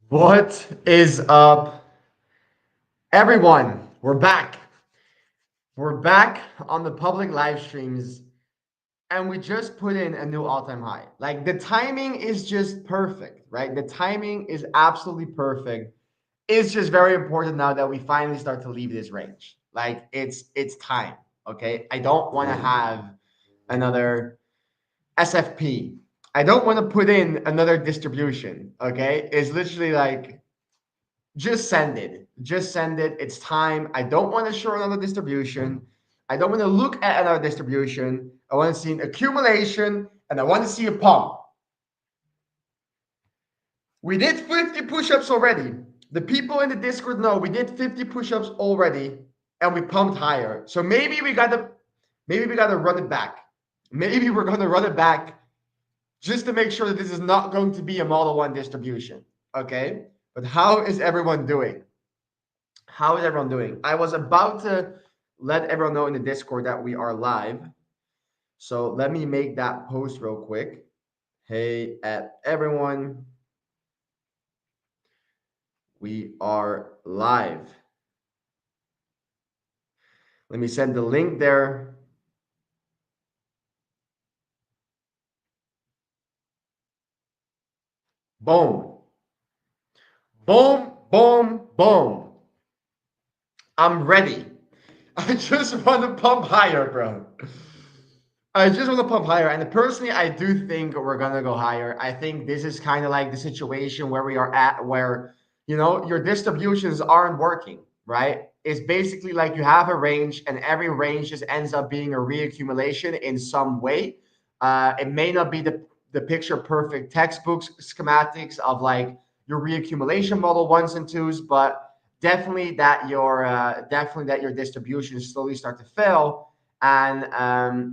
What is up, everyone? We're back. We're back on the public live streams, and we just put in a new all time high. Like the timing is just perfect, right? The timing is absolutely perfect. It's just very important now that we finally start to leave this range. Like it's time. Okay. I don't want to have another SFP. I don't want to put in another distribution. Okay. It's literally like just send it. Just send it. It's time. I don't want to show another distribution. I don't want to look at another distribution. I want to see an accumulation and I want to see a pump. We did 50 push-ups already. The people in the Discord know we did 50 push-ups already and we pumped higher. So maybe we gotta run it back. Maybe we're gonna run it back just to make sure that this is not going to be a Model 1 distribution. Okay? But how is everyone doing? How is everyone doing? I was about to let everyone know in the Discord that we are live. So let me make that post real quick. Hey, at everyone, we are live. Let me send the link there. Boom. Boom, boom, boom. I'm ready. I just want to pump higher, bro. I just want to pump higher. And personally, I do think we're going to go higher. I think this is kind of like the situation where we are at, where, your distributions aren't working, right? It's basically like you have a range, and every range just ends up being a reaccumulation in some way. It may not be the picture perfect textbooks schematics of like your reaccumulation model ones and twos, but definitely that your distributions slowly start to fail, and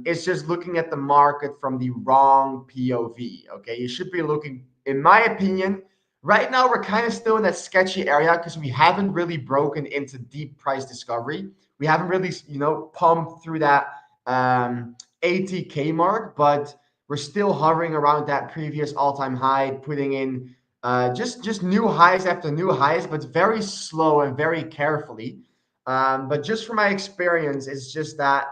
it's just looking at the market from the wrong POV. Okay, you should be looking, in my opinion, right now we're kind of still in that sketchy area because we haven't really broken into deep price discovery. We haven't really, pumped through that 80K mark, but we're still hovering around that previous all-time high, putting in just new highs after new highs, but very slow and very carefully. But just from my experience, it's just that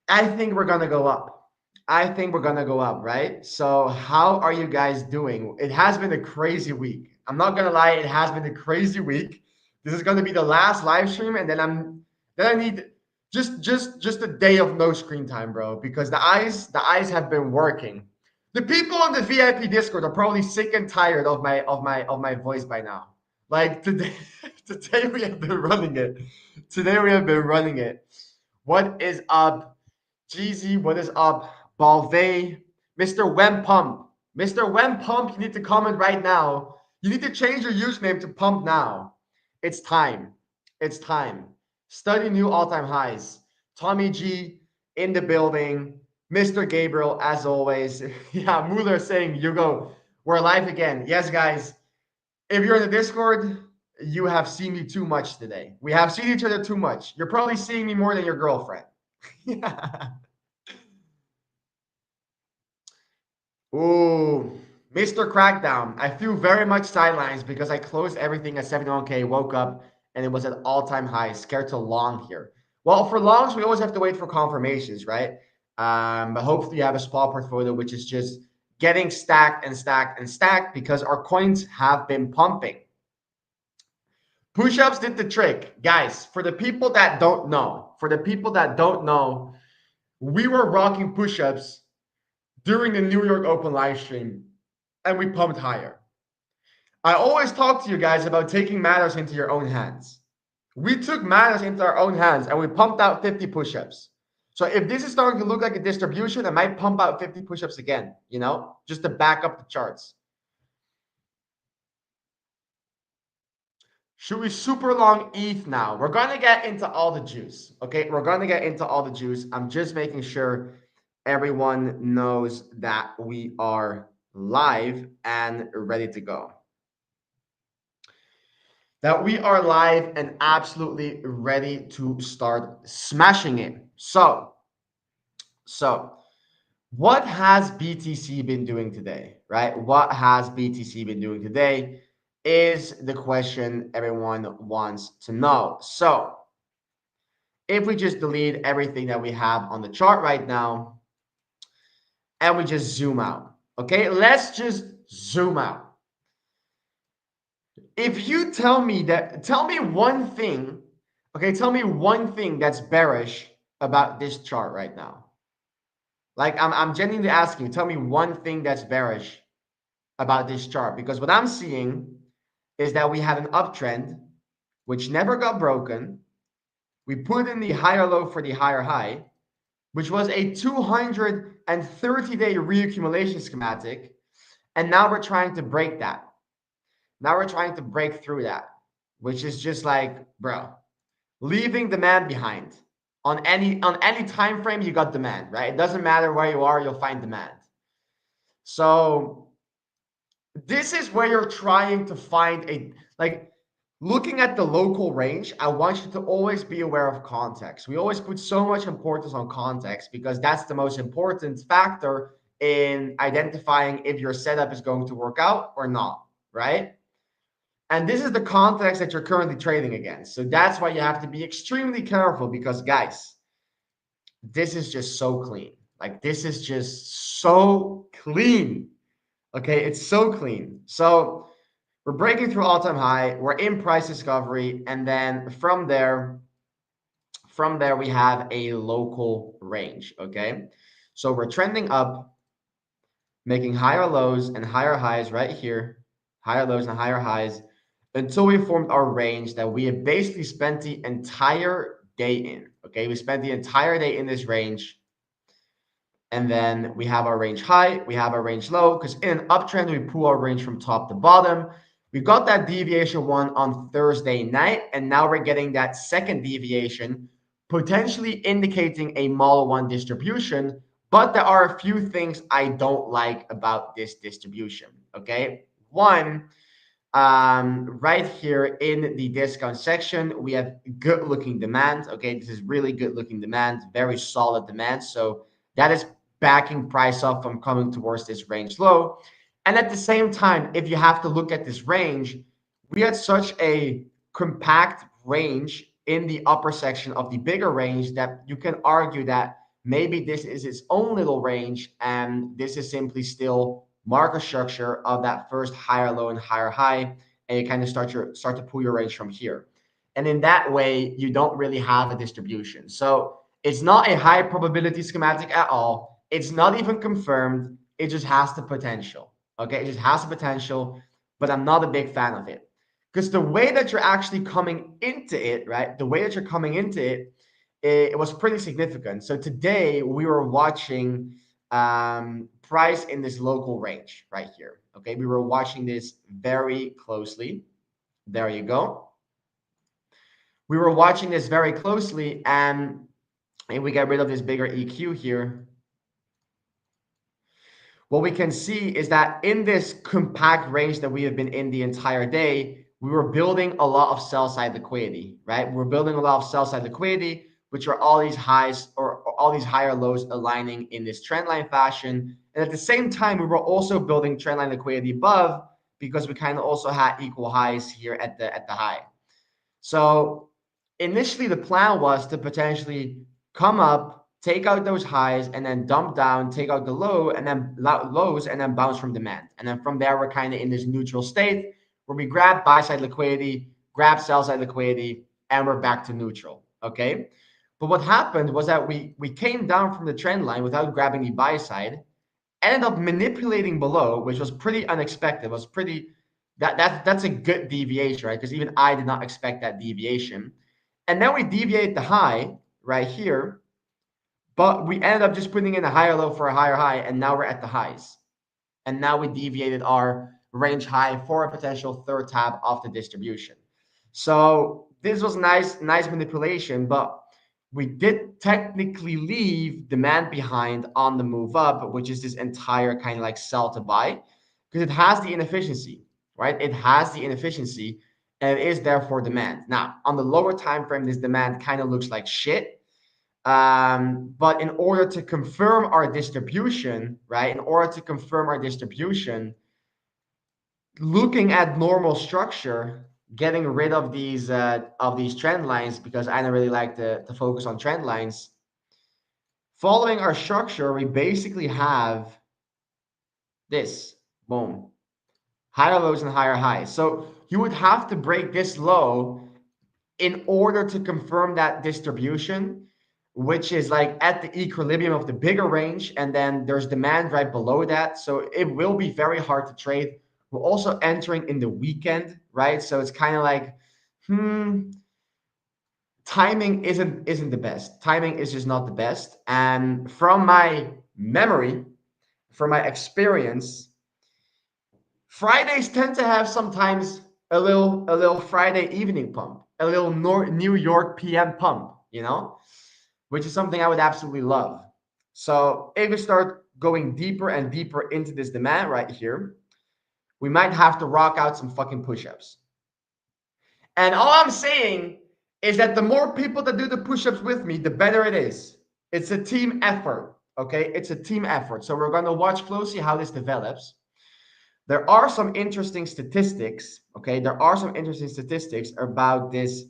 I think we're gonna go up. I think we're gonna go up, right? So how are you guys doing? It has been a crazy week. I'm not gonna lie, it has been a crazy week. This is gonna be the last live stream, and then I need just a day of no screen time, bro, because the eyes have been working. The people on the VIP Discord are probably sick and tired of my voice by now. Like today, today we have been running it. Today we have been running it. What is up? GZ, what is up? Balve, Mr. Wem Pump. Mr. Wem Pump, you need to comment right now. You need to change your username to Pump now. It's time. It's time. Study new all-time highs. Tommy G in the building. Mr. Gabriel, as always. Yeah, Mueller saying, Hugo, we're live again. Yes, guys. If you're in the Discord, you have seen me too much today. We have seen each other too much. You're probably seeing me more than your girlfriend. Yeah. Ooh, Mr. Crackdown. I feel very much sidelines because I closed everything at 71K, woke up, and it was at all-time high. Scared to long here. Well, for longs, we always have to wait for confirmations, right? But hopefully you have a small portfolio, which is just getting stacked and stacked and stacked because our coins have been pumping. Push-ups did the trick. Guys, for the people that don't know, we were rocking push-ups during the New York Open live stream, and we pumped higher. I always talk to you guys about taking matters into your own hands. We took matters into our own hands and we pumped out 50 push-ups. So if this is starting to look like a distribution, I might pump out 50 push-ups again, just to back up the charts. Should we super long ETH now? We're going to get into all the juice. Okay, we're going to get into all the juice. I'm just making sure everyone knows that we are live and ready to go. That we are live and absolutely ready to start smashing it. So What has BTC been doing today, right? What has BTC been doing today is the question everyone wants to know. So if we just delete everything that we have on the chart right now and we just zoom out, okay? Let's just zoom out. If you tell me one thing, okay, tell me one thing that's bearish about this chart right now. Like I'm genuinely asking you, tell me one thing that's bearish about this chart, because what I'm seeing is that we have an uptrend which never got broken. We put in the higher low for the higher high, which was a 230-day reaccumulation schematic, and now we're trying to break that. Now we're trying to break through that, which is just like, bro, leaving demand behind. On any time frame, you got demand, right? It doesn't matter where you are, you'll find demand. So this is where you're trying to find a, like, looking at the local range. I want you to always be aware of context. We always put so much importance on context because that's the most important factor in identifying if your setup is going to work out or not, right? And this is the context that you're currently trading against. So that's why you have to be extremely careful, because guys, this is just so clean. Like, this is just so clean. Okay, it's so clean. So we're breaking through all-time high. We're in price discovery, and then from there we have a local range. Okay, so we're trending up, making higher lows and higher highs right here, higher lows and higher highs, until we formed our range that we have basically spent the entire day in. Okay, we spent the entire day in this range. And then we have our range high, we have our range low, because in an uptrend, we pull our range from top to bottom. We got that deviation one on Thursday night, and now we're getting that second deviation, potentially indicating a model one distribution. But there are a few things I don't like about this distribution. Okay. One, right here in the discount section, we have good looking demand. Okay, this is really good looking demand, very solid demand. So that is backing price up from coming towards this range low. And at the same time, if you have to look at this range, we had such a compact range in the upper section of the bigger range that you can argue that maybe this is its own little range, and this is simply still market structure of that first higher low and higher high, and you kind of start to pull your range from here. And in that way, you don't really have a distribution. So it's not a high probability schematic at all. It's not even confirmed. It just has the potential. Okay, it just has the potential, but I'm not a big fan of it. Because the way that you're actually coming into it, right? The way that you're coming into it, it was pretty significant. So today we were watching price in this local range right here. Okay, we were watching this very closely. There you go. We were watching this very closely, and if we get rid of this bigger EQ here, what we can see is that in this compact range that we have been in the entire day, we were building a lot of sell side liquidity, right? We're building a lot of sell side liquidity, which are all these highs or all these higher lows aligning in this trend line fashion. And at the same time, we were also building trend line liquidity above, because we kind of also had equal highs here at the high. So initially the plan was to potentially come up, take out those highs, and then dump down, take out the low, and then lows, and then bounce from demand. And then from there, we're kind of in this neutral state where we grab buy side liquidity, grab sell side liquidity, and we're back to neutral. Okay. But what happened was that we came down from the trend line without grabbing the buy side, ended up manipulating below, which was pretty unexpected. It was pretty that's a good deviation, right? Because even I did not expect that deviation. And then we deviate the high right here, but we ended up just putting in a higher low for a higher high, and now we're at the highs. And now we deviated our range high for a potential third tap of the distribution. So this was nice manipulation, but we did technically leave demand behind on the move up, which is this entire kind of like sell to buy, because it has the inefficiency, right? It has the inefficiency, and it is therefore demand. Now, on the lower time frame, this demand kind of looks like shit. But in order to confirm our distribution, right? In order to confirm our distribution, looking at normal structure, getting rid of these trend lines, because I don't really like to focus on trend lines. Following our structure, we basically have this, boom, higher lows and higher highs. So you would have to break this low in order to confirm that distribution, which is like at the equilibrium of the bigger range. And then there's demand right below that. So it will be very hard to trade. We're also entering in the weekend, right? So it's kind of like, timing isn't the best. Timing is just not the best. And from my memory, from my experience, Fridays tend to have sometimes a little Friday evening pump, a little New York PM pump, which is something I would absolutely love. So if we start going deeper and deeper into this demand right here, we might have to rock out some fucking push-ups. And all I'm saying is that the more people that do the push-ups with me, the better it is. It's a team effort, okay? It's a team effort. So we're going to watch closely how this develops. There are some interesting statistics, okay? There are some interesting statistics about this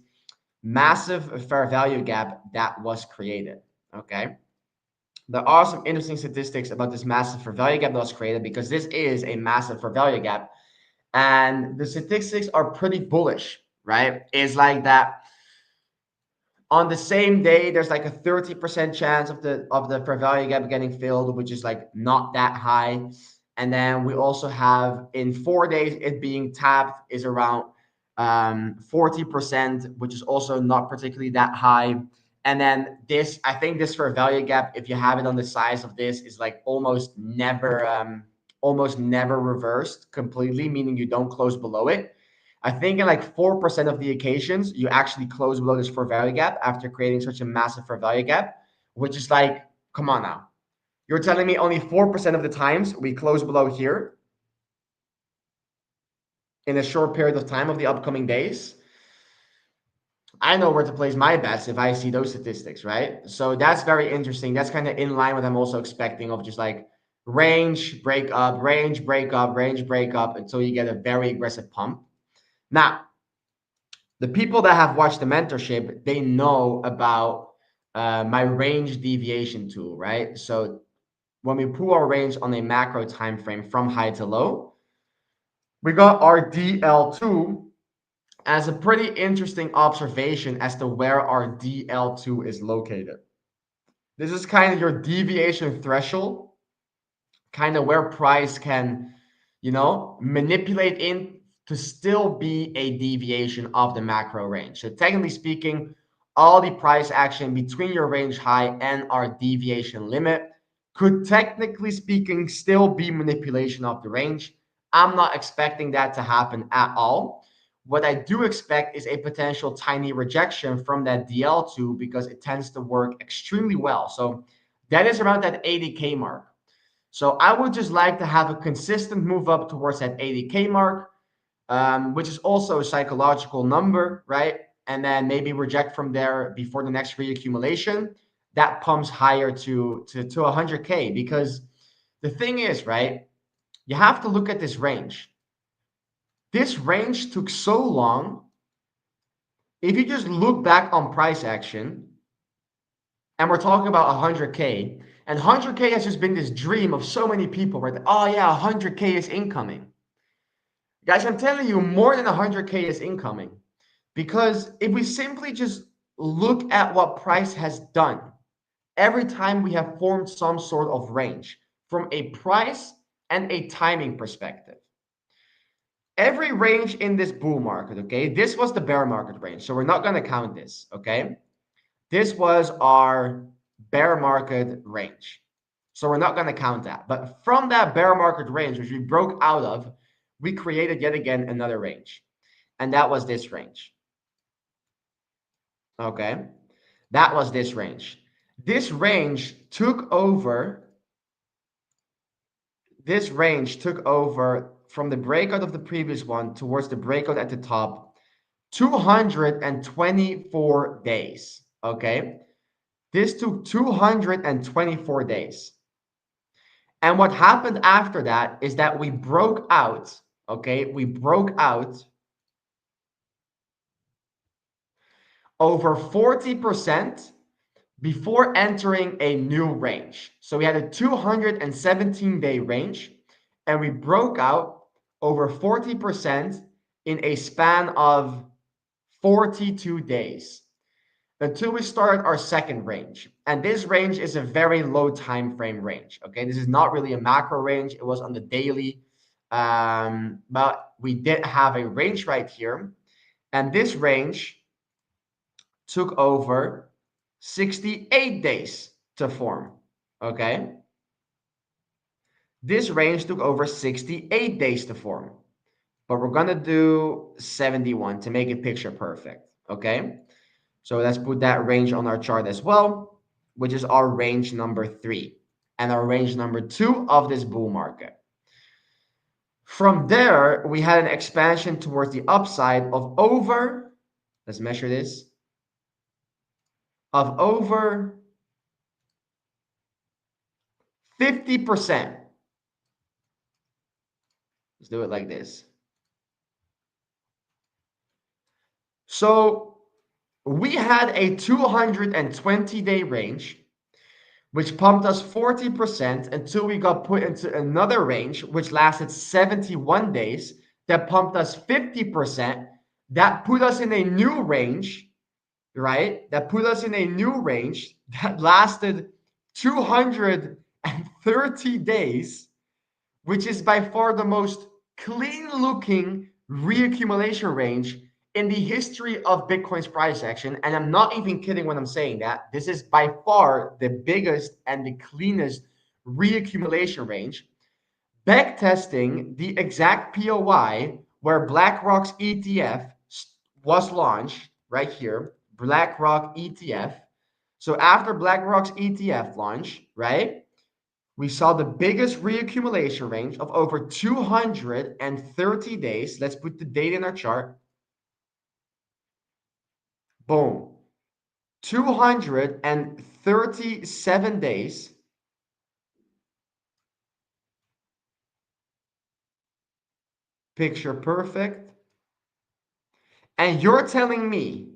massive fair value gap that was created, okay? There are some interesting statistics about this massive fair value gap that was created, because this is a massive fair value gap. And the statistics are pretty bullish, right? It's like that on the same day, there's like a 30% chance of the fair value gap getting filled, which is like not that high. And then we also have in 4 days it being tapped is around 40%, which is also not particularly that high. And then this, I think this fair value gap, if you have it on the size of this, is like almost never reversed completely, meaning you don't close below it. I think in like 4% of the occasions, you actually close below this fair value gap after creating such a massive fair value gap, which is like, come on now. You're telling me only 4% of the times we close below here in a short period of time of the upcoming days? I know where to place my bets if I see those statistics, right? So that's very interesting. That's kind of in line with what I'm also expecting of just like range, break up, range, break up, range, break up until you get a very aggressive pump. Now, the people that have watched the mentorship, they know about my range deviation tool, right? So when we pull our range on a macro time frame from high to low, we got our DL2 as a pretty interesting observation as to where our DL2 is located. This is kind of your deviation threshold, kind of where price can, manipulate in to still be a deviation of the macro range. So technically speaking, all the price action between your range high and our deviation limit could technically speaking still be manipulation of the range. I'm not expecting that to happen at all. What I do expect is a potential tiny rejection from that DL2 because it tends to work extremely well. So that is around that 80K mark. So I would just like to have a consistent move up towards that 80K mark, which is also a psychological number, right? And then maybe reject from there before the next reaccumulation. That pumps higher to 100K, because the thing is, right? You have to look at this range. This range took so long. If you just look back on price action, and we're talking about 100K, and 100K has just been this dream of so many people, right? Oh yeah, 100K is incoming. Guys, I'm telling you, more than 100K is incoming. Because if we simply just look at what price has done every time we have formed some sort of range from a price and a timing perspective, every range in this bull market, okay, this was the bear market range. So we're not going to count this, okay? This was our bear market range. So we're not going to count that. But from that bear market range, which we broke out of, we created yet again another range. And that was this range. Okay. That was this range. This range took over. This range took over from the breakout of the previous one towards the breakout at the top, 224 days. Okay. This took 224 days. And what happened after that is that we broke out, okay? We broke out over 40% before entering a new range. So we had a 217-day range, and we broke out over 40% in a span of 42 days until we started our second range. And this range is a very low time frame range. Okay, this is not really a macro range. It was on the daily, but we did have a range right here, and this range took over 68 days to form. Okay, this range took over 68 days to form, but we're gonna do 71 to make it picture perfect. Okay, so let's put that range on our chart as well, which is our range number 3 and our range number 2 of this bull market. From there, we had an expansion towards the upside of over, let's measure this, of over 50%. Let's do it like this. So we had a 220-day range, which pumped us 40% until we got put into another range, which lasted 71 days, that pumped us 50%. That put us in a new range, right? That put us in a new range that lasted 230 days, which is by far the most clean looking reaccumulation range in the history of Bitcoin's price action. And I'm not even kidding when I'm saying that. This is by far the biggest and the cleanest reaccumulation range. Backtesting the exact POI where BlackRock's ETF was launched, right here, BlackRock ETF. So after BlackRock's ETF launch, right, we saw the biggest reaccumulation range of over 230 days. Let's put the date in our chart. Boom. 237 days. Picture perfect. And you're telling me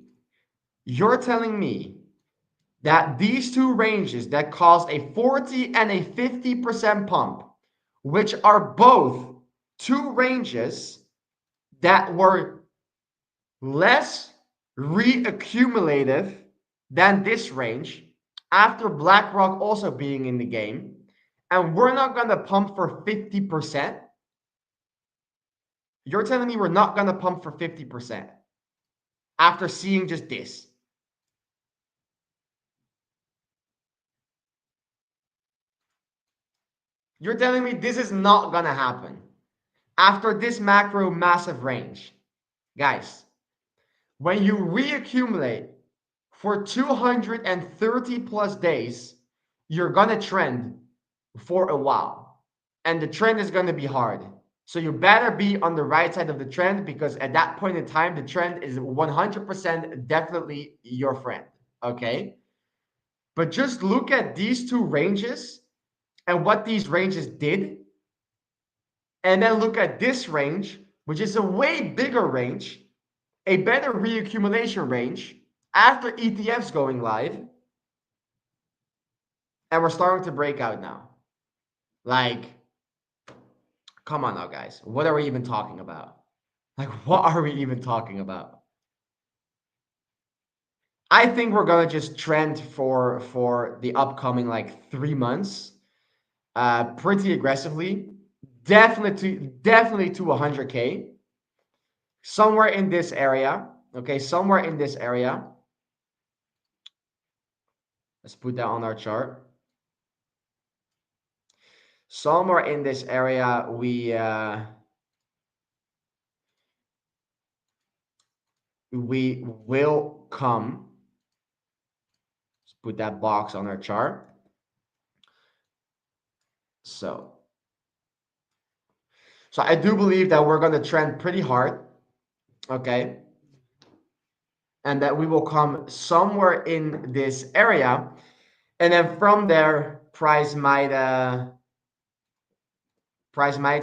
that these two ranges that caused a 40 and a 50% pump, which are both two ranges that were less reaccumulative than this range, after BlackRock also being in the game, and we're not going to pump for 50%. You're telling me we're not going to pump for 50% after seeing just this? You're telling me this is not going to happen after this macro massive range? Guys, when you reaccumulate for 230 plus days, you're going to trend for a while. And the trend is going to be hard. So you better be on the right side of the trend, because at that point in time, the trend is 100% definitely your friend. Okay? But just look at these two ranges and what these ranges did. And then look at this range, which is a way bigger range, a better reaccumulation range after ETFs going live. And we're starting to break out now. Like, come on now, guys. What are we even talking about? Like, what are we even talking about? I think we're gonna just trend for the upcoming like 3 months, pretty aggressively. Definitely to 100K, somewhere in this area. Okay, somewhere in this area. Let's put that on our chart. Somewhere in this area, we will come. Let's put that box on our chart. So I do believe that we're going to trend pretty hard. Okay. and that we will come somewhere in this area, and then from there price might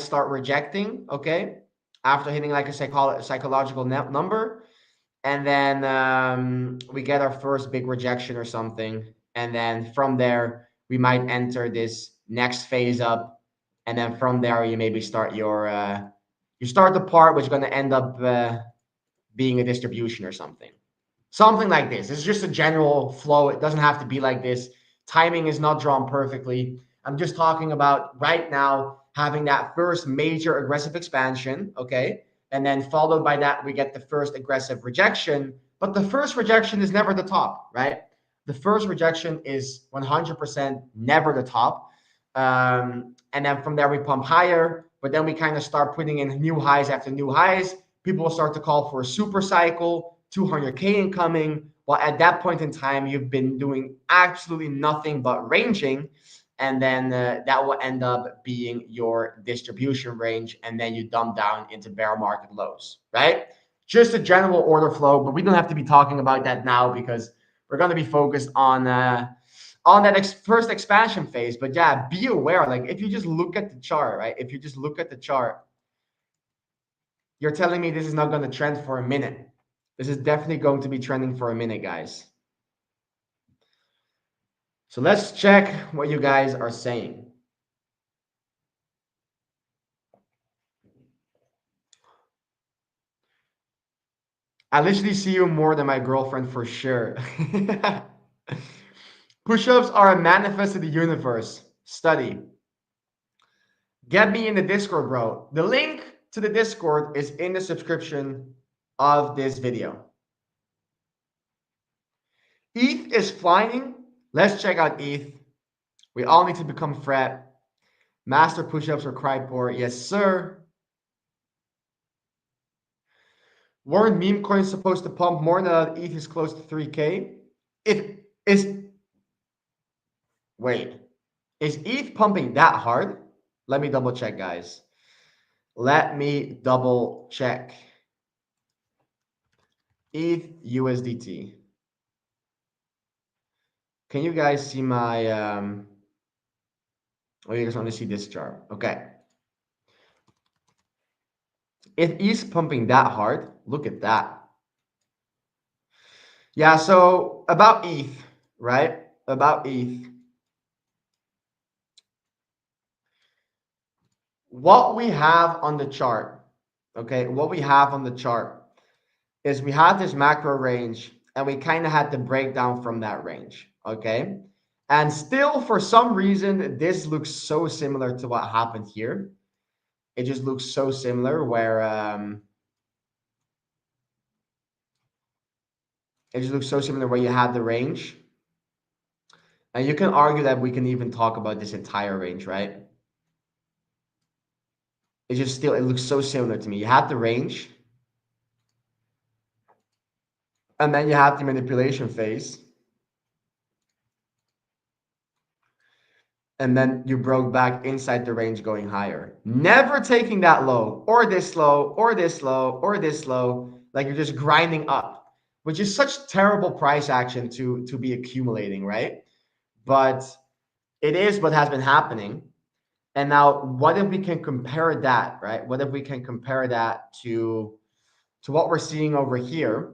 start rejecting, okay, after hitting like a psychological number, and then we get our first big rejection or something, and then from there we might enter this next phase up, and then from there you maybe start you start the part which is going to end up being a distribution or something like this. It's just a general flow. It doesn't have to be like this. Timing is not drawn perfectly. I'm just talking about right now having that first major aggressive expansion, okay? And then followed by that, we get the first aggressive rejection. But the first rejection is never the top, right? The first rejection is 100% never the top. And then from there, we pump higher, but then we kind of start putting in new highs after new highs. People will start to call for a super cycle, 200K incoming. Well, at that point in time, you've been doing absolutely nothing but ranging. And then that will end up being your distribution range. And then you dump down into bear market lows, right? Just a general order flow, but we don't have to be talking about that now because we're going to be focused on that first expansion phase. But yeah, be aware, like if you just look at the chart, right? If you just look at the chart, you're telling me this is not going to trend for a minute. This is definitely going to be trending for a minute, guys. So let's check what you guys are saying. I literally see you more than my girlfriend for sure. Push-ups are a manifest of the universe. Study. Get me in the Discord, bro. The link to the Discord is in the subscription of this video. ETH is flying. Let's check out ETH. We all need to become frat. Master push-ups or cry poor. Yes, sir. Weren't meme coins supposed to pump more now that ETH is close to 3K? It is. Wait. Is ETH pumping that hard? Let me double check, guys. Let me double check. ETH USDT. Can you guys see my oh, you just want to see this chart? Okay. If ETH's pumping that hard, look at that. Yeah, so about ETH, right? About ETH. What we have on the chart, okay, what we have on the chart is we had this macro range and we kind of had to break down from that range, okay? And still, for some reason, this looks so similar to what happened here. It just looks so similar where it just looks so similar where you have the range. And you can argue that we can even talk about this entire range, right? It's just still, it looks so similar to me. You have the range, and then you have the manipulation phase. And then you broke back inside the range going higher. Never taking that low, or this low, or this low, or this low. Like you're just grinding up, which is such terrible price action to be accumulating, right? But it is what has been happening. And now, what if we can compare that, right? What if we can compare that to what we're seeing over here,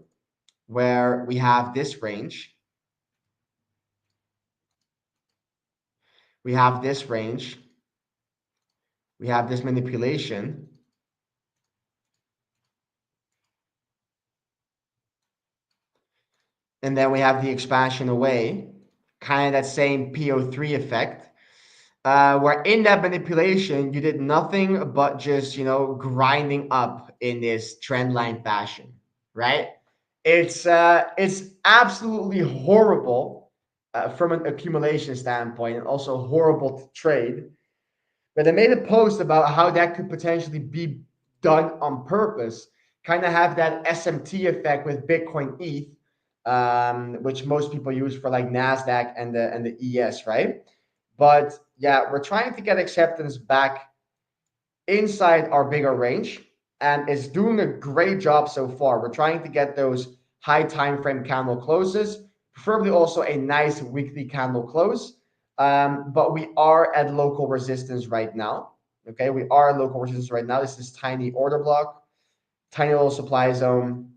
where we have this range, we have this range, we have this manipulation, and then we have the expansion away, kind of that same PO3 effect. Where in that manipulation, you did nothing but just, grinding up in this trend line fashion, right? It's absolutely horrible from an accumulation standpoint, and also horrible to trade. But I made a post about how that could potentially be done on purpose, kind of have that SMT effect with Bitcoin ETH, which most people use for like Nasdaq and the ES, right? But yeah, we're trying to get acceptance back inside our bigger range, and it's doing a great job so far. We're trying to get those high time frame candle closes, preferably also a nice weekly candle close. But we are at local resistance right now. Okay, we are at local resistance right now. This is tiny order block, tiny little supply zone,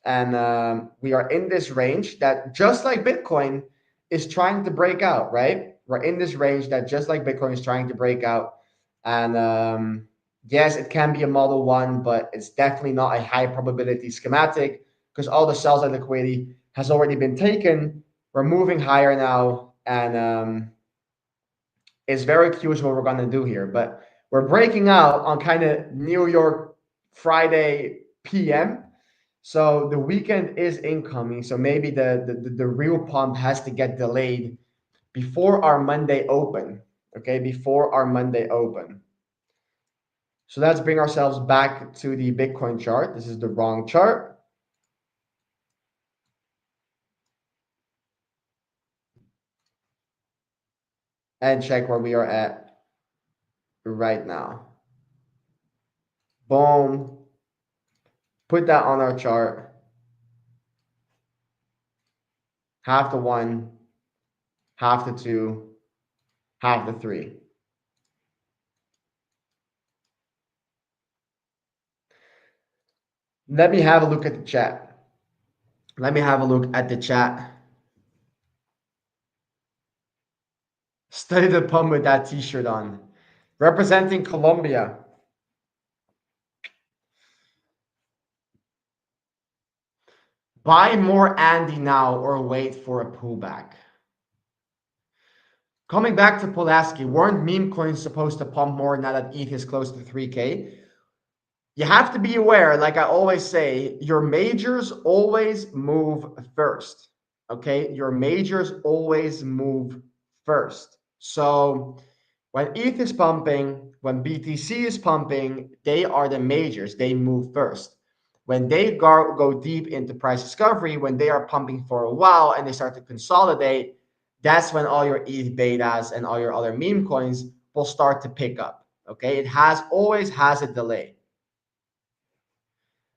and we are in this range that, just like Bitcoin, is trying to break out. Right, we're in this range that, just like Bitcoin, is trying to break out. And yes, it can be a model one, but it's definitely not a high probability schematic because all the sell side liquidity has already been taken. We're moving higher now, and it's very curious what we're going to do here. But we're breaking out on kind of New York Friday PM. So the weekend is incoming. So maybe the real pump has to get delayed before our Monday open. Okay, before our Monday open. So let's bring ourselves back to the Bitcoin chart. This is the wrong chart. And check where we are at right now. Boom. Put that on our chart. Half the one, half the two, half the three. Let me have a look at the chat. Let me have a look at the chat. Study the pump with that t-shirt on. Representing Colombia. Buy more Andy now or wait for a pullback. Coming back to Pulaski, weren't meme coins supposed to pump more now that ETH is close to 3K? You have to be aware, like I always say, your majors always move first. Okay, your majors always move first. So when ETH is pumping, when BTC is pumping, they are the majors. They move first. When they go deep into price discovery, when they are pumping for a while and they start to consolidate, that's when all your ETH betas and all your other meme coins will start to pick up. Okay, it has always has a delay.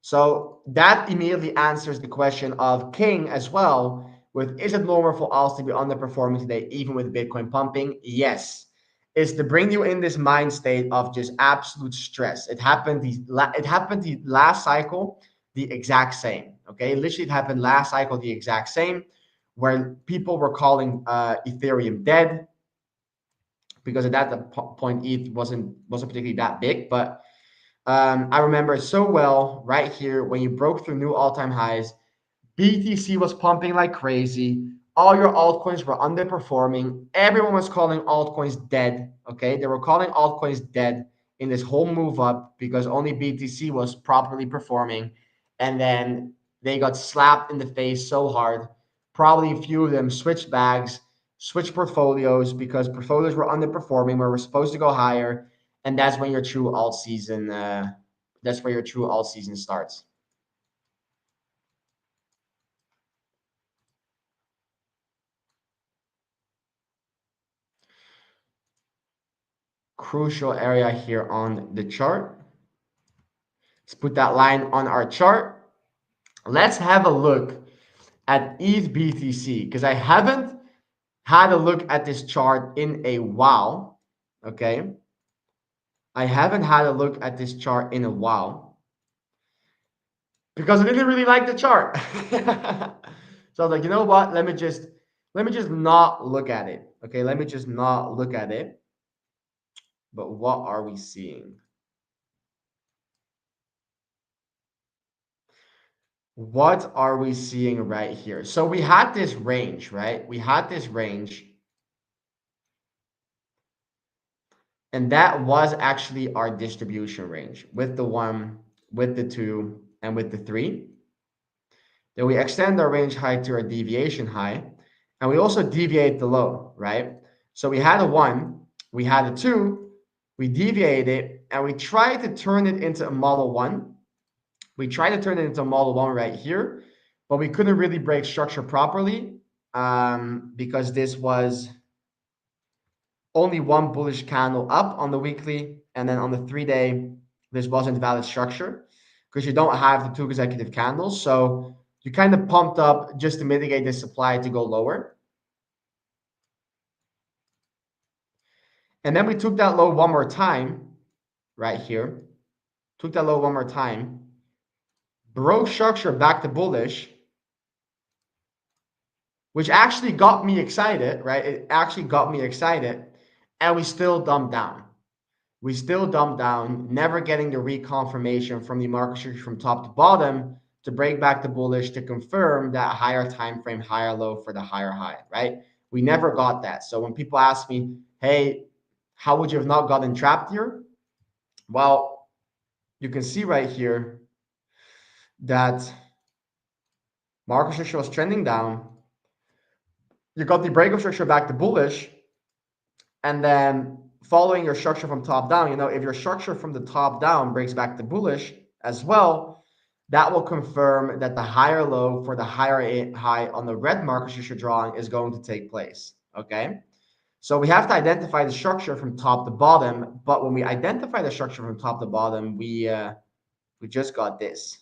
So that immediately answers the question of King as well. With, is it normal for alts to be underperforming today, even with Bitcoin pumping? Yes. It's to bring you in this mind state of just absolute stress. It happened the last cycle, the exact same. Okay, literally it happened last cycle the exact same, where people were calling Ethereum dead because at that point ETH wasn't particularly that big, but I remember it so well right here when you broke through new all-time highs. BTC was pumping like crazy. All your altcoins were underperforming. Everyone was calling altcoins dead. Okay, they were calling altcoins dead in this whole move up because only BTC was properly performing. And then they got slapped in the face so hard. Probably a few of them switched bags, switched portfolios because portfolios were underperforming where we're supposed to go higher. And that's when your true alt season. That's where your true alt season starts. Crucial area here on the chart. Let's put that line on our chart. Let's have a look at ETH BTC because I haven't had a look at this chart in a while. Okay. I haven't had a look at this chart in a while because I didn't really like the chart. So I was like, you know what? Let me just not look at it. Okay, let me just not look at it. But what are we seeing? What are we seeing right here? So we had this range, right? We had this range. And that was actually our distribution range with the 1, with the 2, and with the 3. Then we extend our range high to our deviation high. And we also deviate the low, right? So we had a 1, we had a 2, we deviated, and we tried to turn it into a model 1. We tried to turn it into a model 1 right here, but we couldn't really break structure properly because this was only one bullish candle up on the weekly, and then on the 3-day, this wasn't valid structure because you don't have the 2 consecutive candles. So you kind of pumped up just to mitigate the supply to go lower. And then we took that low one more time right here, took that low one more time, broke structure back to bullish, which actually got me excited, right? It actually got me excited, and we still dumped down. We still dumped down, never getting the reconfirmation from the market structure from top to bottom to break back to bullish to confirm that higher time frame, higher low for the higher high, right? We never got that. So when people ask me, hey, how would you have not gotten trapped here? Well, you can see right here that market structure was trending down. You got the breakup structure back to bullish, and then following your structure from top down, if your structure from the top down breaks back to bullish as well, that will confirm that the higher low for the higher high on the red market structure drawing is going to take place. Okay, so we have to identify the structure from top to bottom, but when we identify the structure from top to bottom, we just got this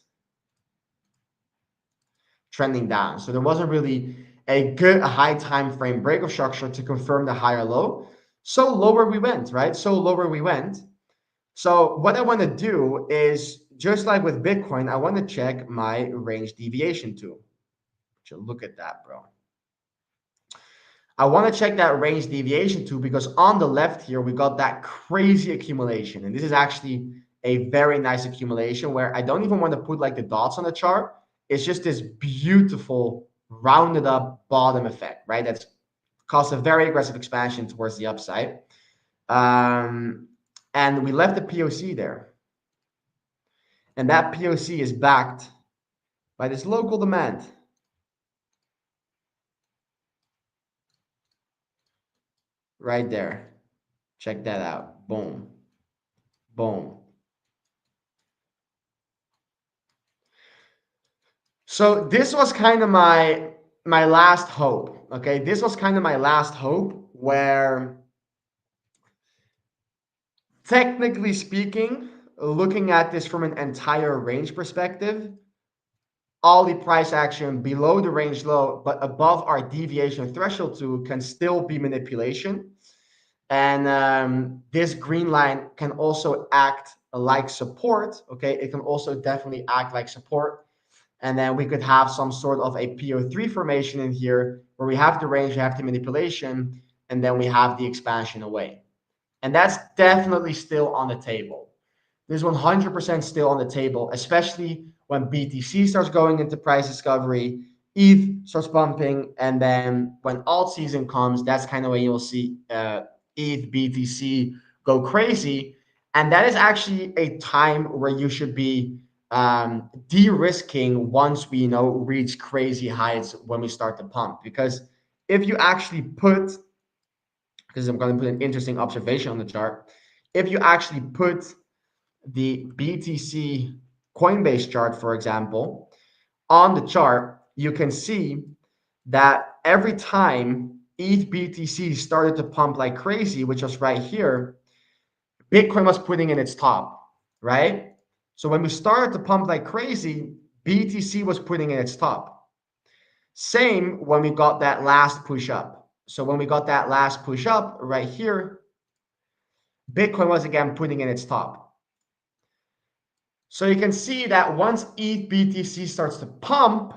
trending down. So there wasn't really a good high time frame break of structure to confirm the higher low. So lower we went, right? So lower we went. So what I want to do is, just like with Bitcoin, I want to check my range deviation tool. So look at that, bro. I want to check that range deviation tool because on the left here, we got that crazy accumulation. And this is actually a very nice accumulation where I don't even want to put like the dots on the chart. It's just this beautiful rounded up bottom effect, right? That's caused a very aggressive expansion towards the upside. And we left the POC there. And that POC is backed by this local demand. Right there. Check that out. Boom. Boom. So this was kind of my last hope. Okay. This was kind of my last hope where, technically speaking, looking at this from an entire range perspective, all the price action below the range low, but above our deviation threshold tool can still be manipulation. And this green line can also act like support. Okay, it can also definitely act like support. And then we could have some sort of a PO3 formation in here where we have the range, we have the manipulation, and then we have the expansion away. And that's definitely still on the table. This is 100% still on the table, especially when BTC starts going into price discovery, ETH starts pumping, and then when alt season comes, that's kind of when you'll see ETH, BTC go crazy. And that is actually a time where you should be de-risking once we reach crazy heights when we start to pump. Because if you actually put, because I'm going to put an interesting observation on the chart, if you actually put the BTC Coinbase chart, for example, on the chart, you can see that every time ETH BTC started to pump like crazy, which was right here, Bitcoin was putting in its top, right? So when we started to pump like crazy, BTC was putting in its top. Same when we got that last push up. So when we got that last push up right here, Bitcoin was again putting in its top. So you can see that once ETH BTC starts to pump,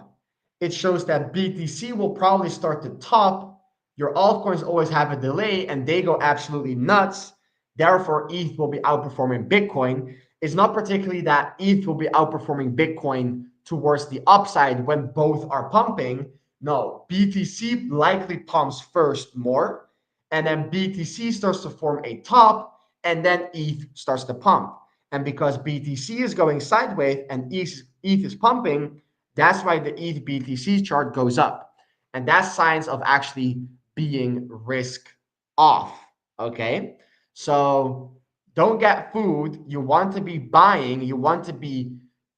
it shows that BTC will probably start to top. Your altcoins always have a delay and they go absolutely nuts. Therefore, ETH will be outperforming Bitcoin. It's not particularly that ETH will be outperforming Bitcoin towards the upside when both are pumping. No, BTC likely pumps first more, and then BTC starts to form a top, and then ETH starts to pump. And because BTC is going sideways and ETH is pumping, that's why the ETH BTC chart goes up. And that's signs of actually being risk off. Okay. So don't get fooled. You want to be buying, you want to be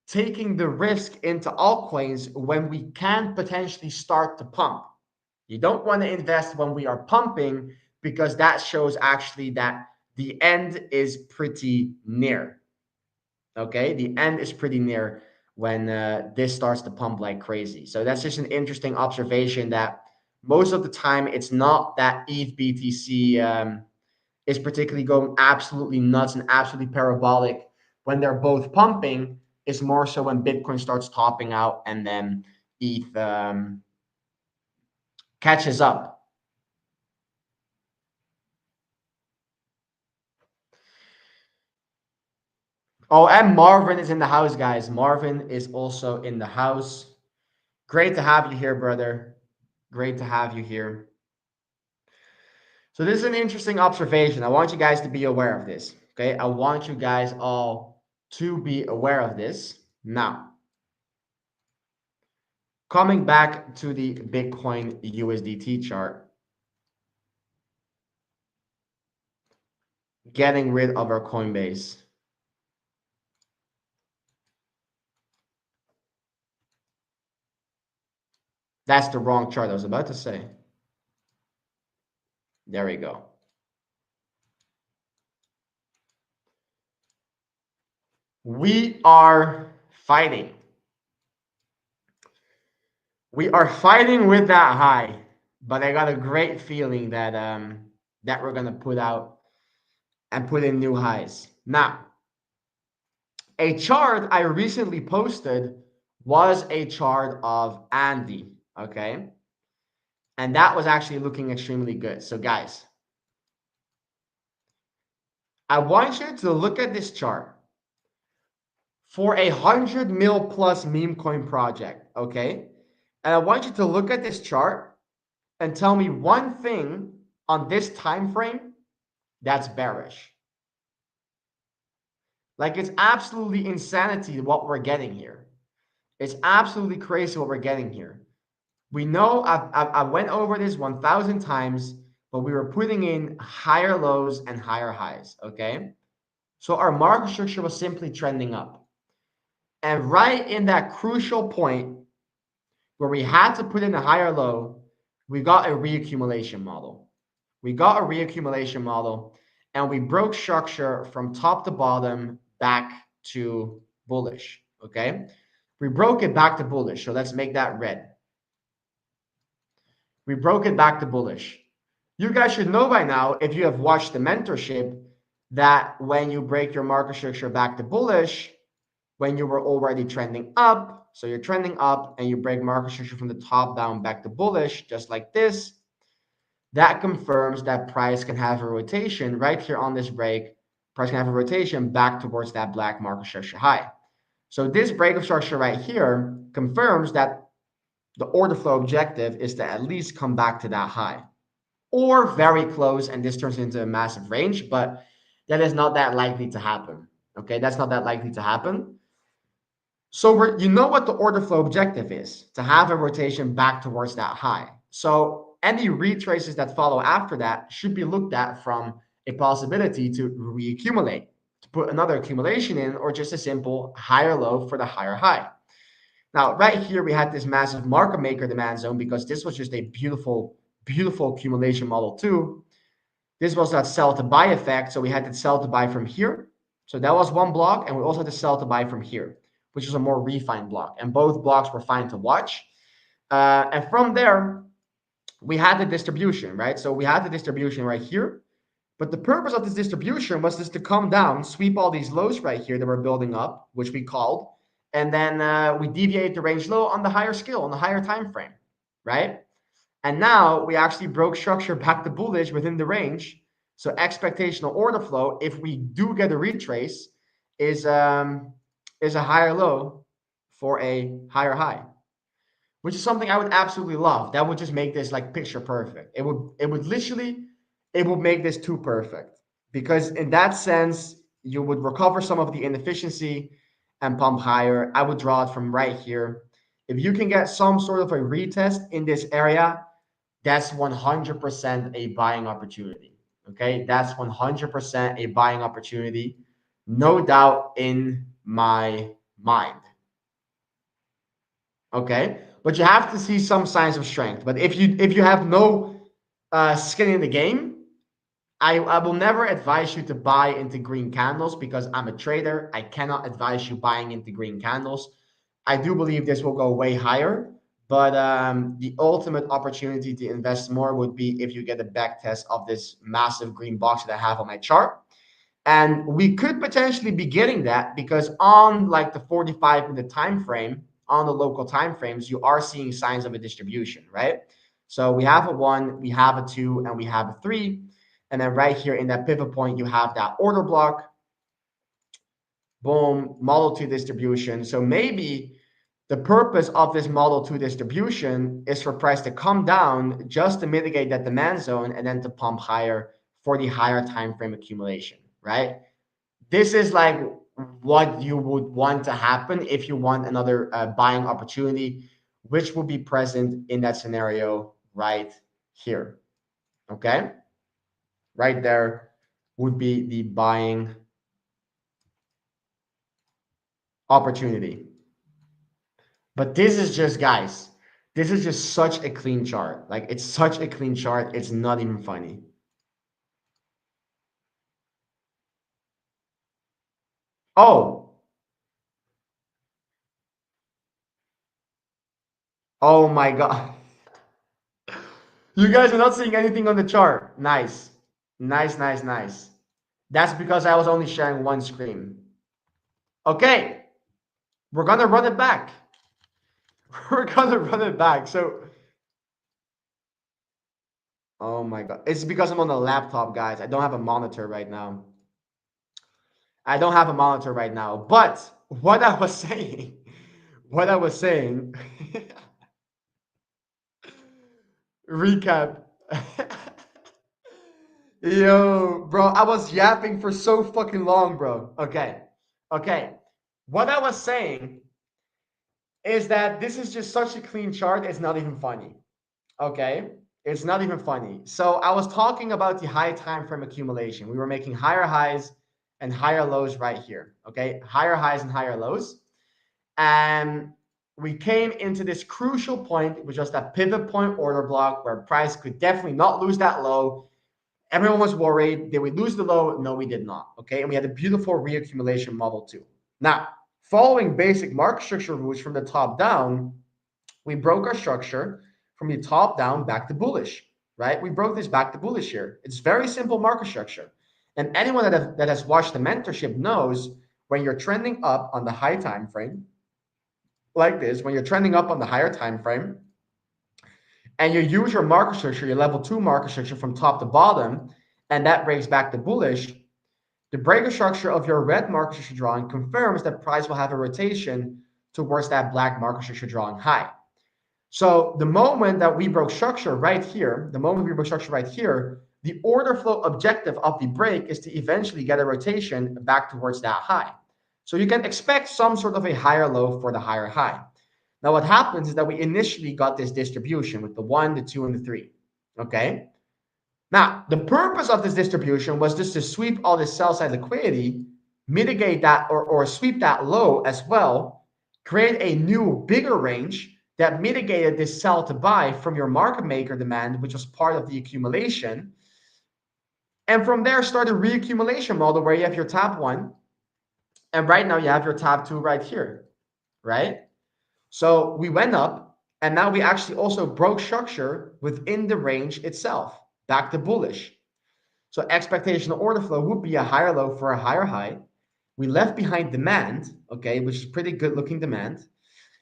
taking the risk into altcoins when we can potentially start to pump. You don't want to invest when we are pumping because that shows actually that the end is pretty near. Okay, the end is pretty near. when this starts to pump like crazy. So that's just an interesting observation that most of the time it's not that ETH BTC is particularly going absolutely nuts and absolutely parabolic when they're both pumping. It's more so when Bitcoin starts topping out and then ETH catches up. Oh, and Marvin is in the house, guys. Marvin is also in the house. Great to have you here, brother. Great to have you here. So this is an interesting observation. I want you guys to be aware of this. Okay, I want you guys all to be aware of this. Now, coming back to the Bitcoin USDT chart, getting rid of our Coinbase. That's the wrong chart I was about to say. There we go. We are fighting. We are fighting with that high, but I got a great feeling that that we're gonna put out and put in new highs. Now, a chart I recently posted was a chart of Andy, okay? And that was actually looking extremely good. So guys, I want you to look at this chart for a 100 mil plus meme coin project, okay? And I want you to look at this chart and tell me one thing on this time frame that's bearish. Like, it's absolutely insanity what we're getting here. It's absolutely crazy what we're getting here. We know I went over this 1,000 times, but we were putting in higher lows and higher highs, okay? So our market structure was simply trending up. And right in that crucial point where we had to put in a higher low, we got a reaccumulation model. We got a reaccumulation model and we broke structure from top to bottom back to bullish, okay? We broke it back to bullish. So let's make that red. We broke it back to bullish. You guys should know by now, if you have watched the mentorship, that when you break your market structure back to bullish, when you were already trending up, so you're trending up and you break market structure from the top down back to bullish, just like this, that confirms that price can have a rotation right here on this break. Price can have a rotation back towards that black market structure high. So this break of structure right here confirms that the order flow objective is to at least come back to that high or very close, and this turns into a massive range, but that is not that likely to happen. Okay, that's not that likely to happen. So you know what the order flow objective is, to have a rotation back towards that high. So any retraces that follow after that should be looked at from a possibility to reaccumulate, to put another accumulation in, or just a simple higher low for the higher high. Now, right here, we had this massive market maker demand zone because this was just a beautiful, beautiful accumulation model too. This was that sell to buy effect. So we had to sell to buy from here. So that was one block. And we also had to sell to buy from here, which is a more refined block. And both blocks were fine to watch. And from there, we had the distribution, right? So we had the distribution right here. But the purpose of this distribution was just to come down, sweep all these lows right here that were building up, which we called, and then we deviate the range low on the higher scale, on the higher time frame, right? And now we actually broke structure back to bullish within the range. So expectational order flow, if we do get a retrace, is a higher low for a higher high, which is something I would absolutely love. That would just make this like picture perfect. It would make this too perfect, because in that sense, you would recover some of the inefficiency and pump higher. I would draw it from right here. If you can get some sort of a retest in this area, that's 100% a buying opportunity. Okay, that's 100% a buying opportunity, no doubt in my mind. Okay, but you have to see some signs of strength. But if you have no skin in the game, I will never advise you to buy into green candles, because I'm a trader. I cannot advise you buying into green candles. I do believe this will go way higher, but the ultimate opportunity to invest more would be if you get a back test of this massive green box that I have on my chart. And we could potentially be getting that because on like the 45-minute time frame, on the local time frames, you are seeing signs of a distribution, right? So we have a 1, we have a 2, and we have a 3. And then right here in that pivot point, you have that order block. Boom, model 2 distribution. So maybe the purpose of this model 2 distribution is for price to come down just to mitigate that demand zone and then to pump higher for the higher time frame accumulation, right? This is like what you would want to happen if you want another buying opportunity, which will be present in that scenario right here. Okay, right there would be the buying opportunity. But this is just, guys, this is just such a clean chart. Like, it's such a clean chart, it's not even funny. Oh, oh my God. You guys are not seeing anything on the chart. Nice. Nice, nice, nice. That's because I was only sharing one screen. Okay, we're gonna run it back. We're gonna run it back. So, oh my God. It's because I'm on the laptop, guys. I don't have a monitor right now. I don't have a monitor right now. But what I was saying, what I was saying, recap. Yo, bro, I was yapping for so fucking long, bro. Okay. Okay. What I was saying is that this is just such a clean chart, it's not even funny. Okay. It's not even funny. So I was talking about the high time frame accumulation. We were making higher highs and higher lows right here. Okay. Higher highs and higher lows. And we came into this crucial point, which was that pivot point order block where price could definitely not lose that low. Everyone was worried. Did we lose the low? No, we did not. Okay. And we had a beautiful reaccumulation model too. Now, following basic market structure rules from the top down, we broke our structure from the top down back to bullish, right? We broke this back to bullish here. It's very simple market structure. And anyone that has watched the mentorship knows when you're trending up on the high time frame, like this, when you're trending up on the higher time frame, and you use your market structure, your level 2 market structure from top to bottom, and that breaks back to bullish, the breaker structure of your red market structure drawing confirms that price will have a rotation towards that black market structure drawing high. So the moment that we broke structure right here, the order flow objective of the break is to eventually get a rotation back towards that high. So you can expect some sort of a higher low for the higher high. Now what happens is that we initially got this distribution with the 1, the 2, and the 3. Okay. Now, the purpose of this distribution was just to sweep all this sell side liquidity, mitigate that or sweep that low as well, create a new bigger range that mitigated this sell to buy from your market maker demand, which was part of the accumulation. And from there, start a reaccumulation model where you have your top 1. And right now you have your top 2 right here, right? So we went up and now we actually also broke structure within the range itself, back to bullish. So expectational order flow would be a higher low for a higher high. We left behind demand, okay, which is pretty good looking demand.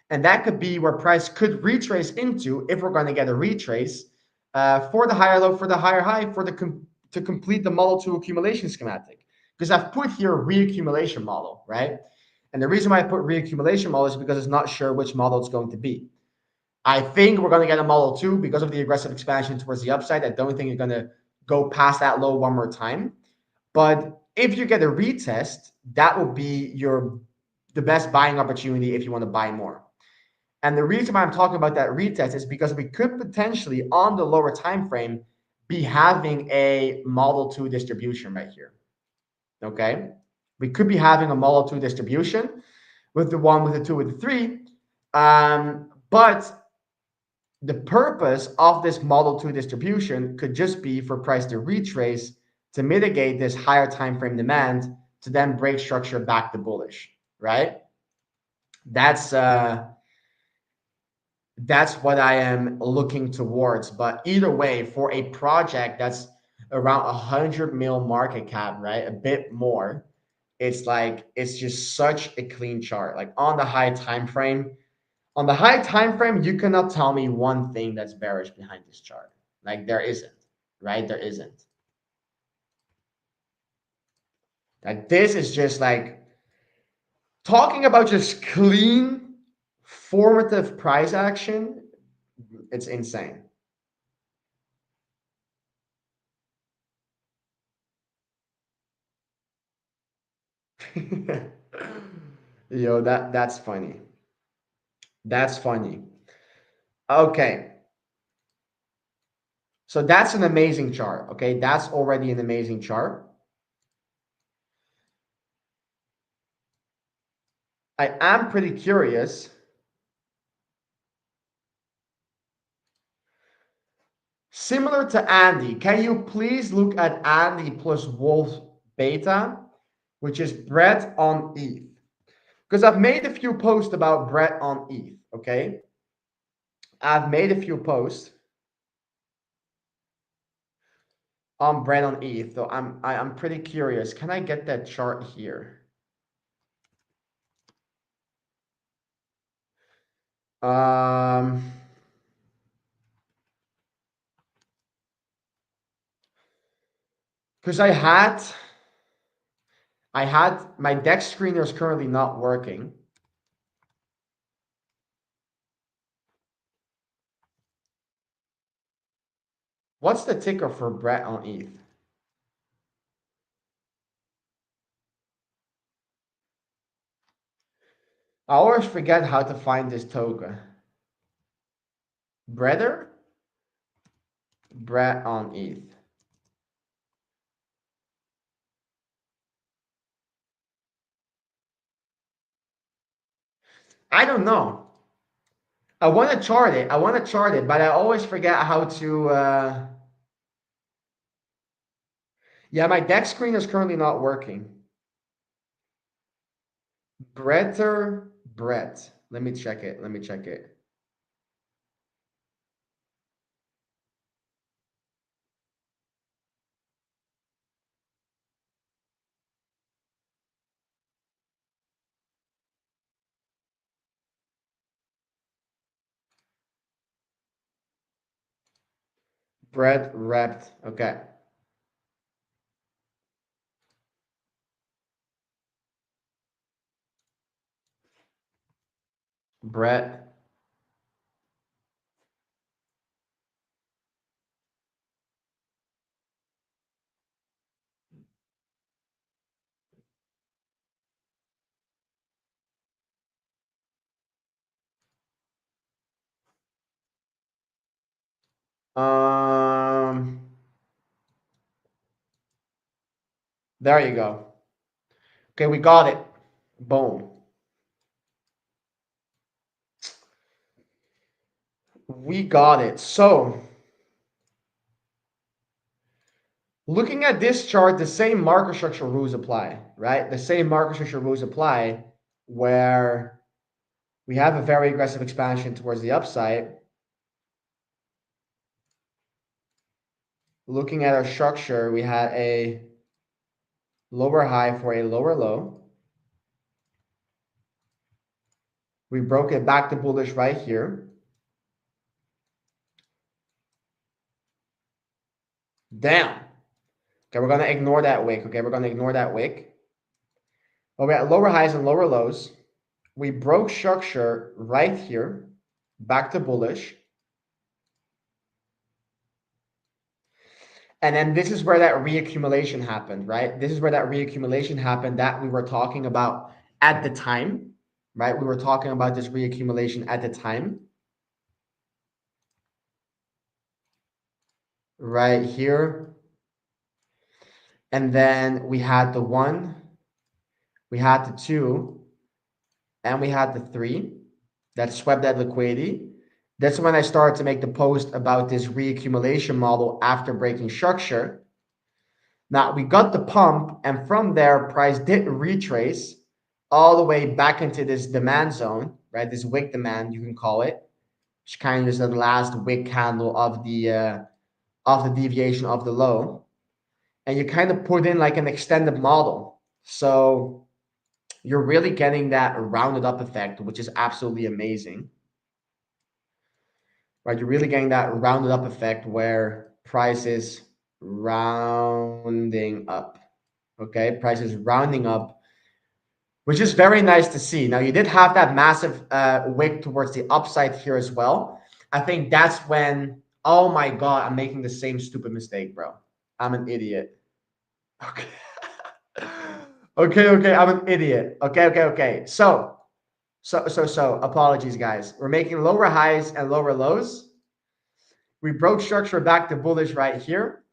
And that could be where price could retrace into if we're going to get a retrace for the higher low, for the higher high, to complete the model 2 accumulation schematic. Because I've put here reaccumulation model, right? And the reason why I put reaccumulation model is because it's not sure which model it's going to be. I think we're going to get a model 2 because of the aggressive expansion towards the upside. I don't think you're going to go past that low one more time. But if you get a retest, that will be the best buying opportunity if you want to buy more. And the reason why I'm talking about that retest is because we could potentially, on the lower time frame, be having a model 2 distribution right here. Okay, we could be having a model 2 distribution with the 1, with the 2, with the 3. But the purpose of this model 2 distribution could just be for price to retrace to mitigate this higher time frame demand to then break structure back to bullish, right? That's uh that's what I am looking towards. But either way, for a project that's around 100 mil market cap, right? A bit more, it's like it's just such a clean chart. Like on the high time frame, you cannot tell me one thing that's bearish behind this chart. Like there isn't, right? There isn't. Like this is just like talking about just clean formative price action. It's insane. Yo, that's funny. That's funny. Okay. So that's an amazing chart. Okay. That's already an amazing chart. I am pretty curious. Similar to Andy, can you please look at Andy plus Wolf Beta, which is Brett on ETH? Because I've made a few posts about Brett on ETH. Okay. I've made a few posts on Brett on ETH. So I'm pretty curious. Can I get that chart here? Because I had my deck screener is currently not working. What's the ticker for Brett on ETH? I always forget how to find this token. Bretter? Brett on ETH. I don't know. I want to chart it. I want to chart it, but I always forget how to. Yeah, my deck screen is currently not working. Brett. Let me check it. Let me check it. Brett repped. Okay. Brett. Um. There you go. Okay, we got it. Boom. We got it. So, looking at this chart, the same market structure rules apply, right? The same market structure rules apply where we have a very aggressive expansion towards the upside. Looking at our structure, we had a lower high for a lower low. We broke it back to bullish right here. Damn. Okay, we're going to ignore that wick. Okay, we're going to ignore that wick. Well, we're at lower highs and lower lows. We broke structure right here, back to bullish. And then this is where that reaccumulation happened, right? This is where that reaccumulation happened that we were talking about at the time, right? We were talking about this reaccumulation at the time. Right here. And then we had the 1, we had the 2, and we had the 3 that swept that liquidity. That's when I started to make the post about this reaccumulation model after breaking structure. Now we got the pump, and from there, price did retrace all the way back into this demand zone, right? This wick demand, you can call it, which kind of is the last wick candle of the deviation of the low, and you kind of put in like an extended model. So you're really getting that rounded up effect, which is absolutely amazing, right? You're really getting that rounded up effect where price is rounding up. Okay, price is rounding up, which is very nice to see. Now you did have that massive wick towards the upside here as well. I think that's when, oh my god, I'm making the same stupid mistake, bro. I'm an idiot. Okay. Okay, I'm an idiot. Okay. So apologies guys. We're making lower highs and lower lows. We broke structure back to bullish right here.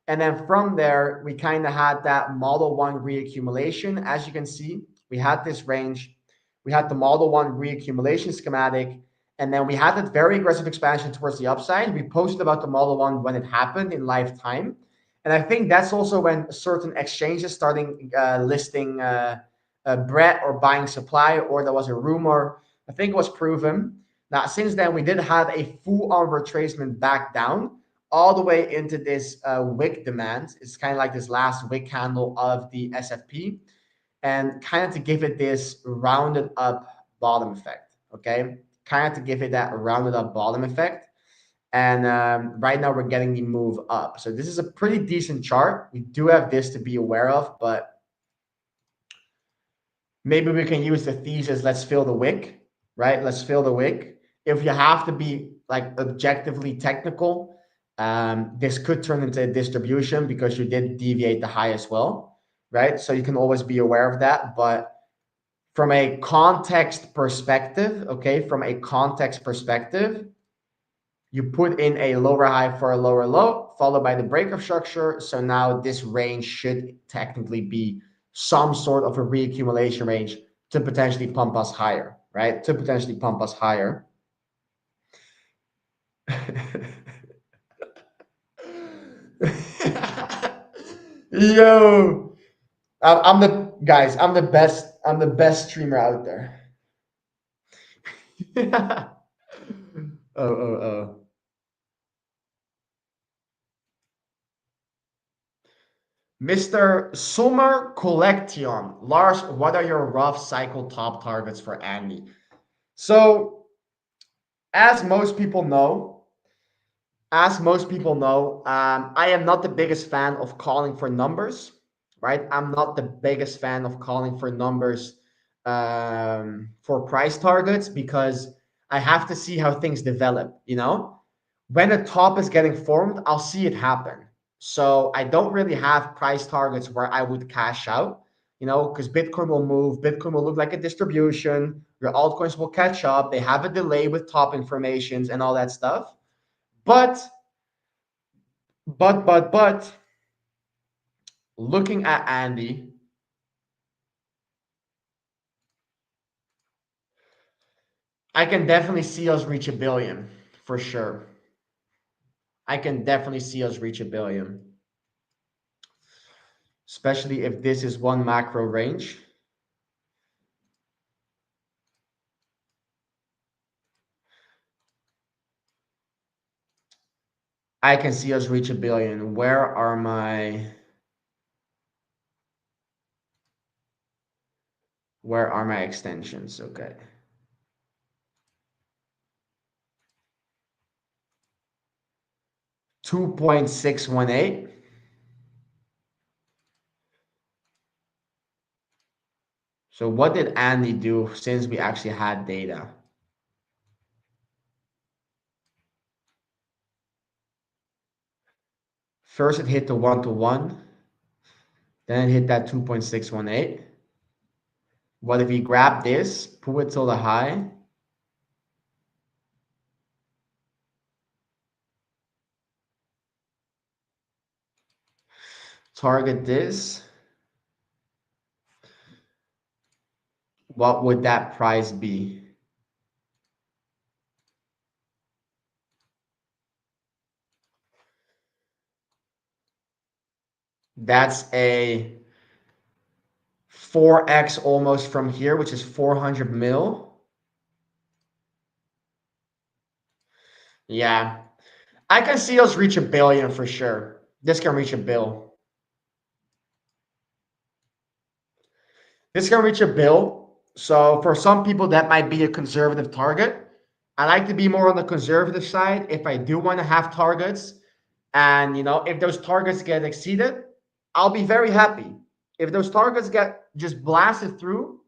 And then from there, we kind of had that Model 1 reaccumulation. As you can see, we had this range. We had the Model 1 reaccumulation schematic. And then we had that very aggressive expansion towards the upside. We posted about the Model 1 when it happened in live time. And I think that's also when certain exchanges starting listing Brett or buying supply, or there was a rumor. I think it was proven. Now, since then, we did have a full-on retracement back down all the way into this wick demand. It's kind of like this last wick candle of the SFP, and kind of to give it this rounded up bottom effect. Okay, kind of to give it that rounded up bottom effect. And right now we're getting the move up. So this is a pretty decent chart. We do have this to be aware of, but maybe we can use the thesis, let's fill the wick, right? Let's fill the wick. If you have to be like objectively technical, this could turn into a distribution because you did deviate the high as well, right? So you can always be aware of that. But from a context perspective, okay, from a context perspective, you put in a lower high for a lower low, followed by the breakup structure. So now this range should technically be some sort of a reaccumulation range to potentially pump us higher, right? To potentially pump us higher. Yo, I'm the guys. I'm the best. I'm the best streamer out there. Oh. Mr. Summer Collection. Lars, what are your rough cycle top targets for Andy? So, as most people know, I am not the biggest fan of calling for numbers, right? I'm not the biggest fan of calling for numbers for price targets because I have to see how things develop, you know? When a top is getting formed, I'll see it happen. So I don't really have price targets where I would cash out, you know, because Bitcoin will move, Bitcoin will look like a distribution, your altcoins will catch up, they have a delay with top informations and all that stuff. But, but, looking at Andy, I can definitely see us reach a billion for sure. I can definitely see us reach a billion, especially if this is one macro range. I can see us reach a billion. Where are my extensions? Okay. 2.618. So what did Andy do since we actually had data? First it hit the 1-to-1, then it hit that 2.618. What if we grab this, pull it till the high, target this, what would that price be? That's a 4x almost from here, which is 400 mil. Yeah, I can see us reach 1 billion for sure. This can reach 1 bill. This can reach 1 bill. So for some people, that might be a conservative target. I like to be more on the conservative side if I do want to have targets. And if those targets get exceeded, I'll be very happy. If those targets get just blasted through,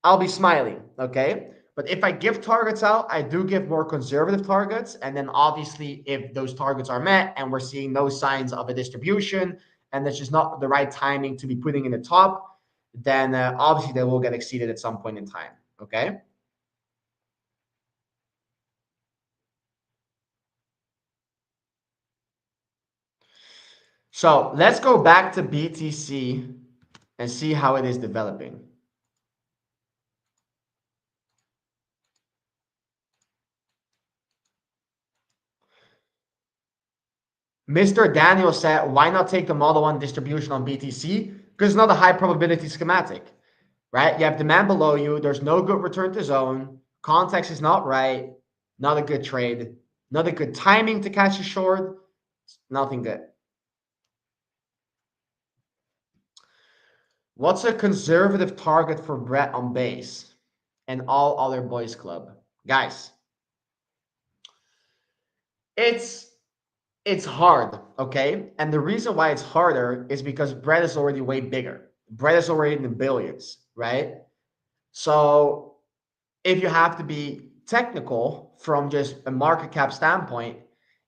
I'll be smiling. Okay. But if I give targets out, I do give more conservative targets. And then obviously, if those targets are met and we're seeing no signs of a distribution and it's just not the right timing to be putting in the top, then obviously they will get exceeded at some point in time. Okay. So let's go back to BTC and see how it is developing. Mr. Daniel said, why not take the Model 1 distribution on BTC? Because it's not a high probability schematic, right? You have demand below you. There's no good return to zone. Context is not right. Not a good trade. Not a good timing to catch a short. Nothing good. What's a conservative target for Brett on base and all other boys club? Guys, it's hard, okay? And the reason why it's harder is because Brett is already way bigger. Brett is already in the billions, right? So if you have to be technical from just a market cap standpoint,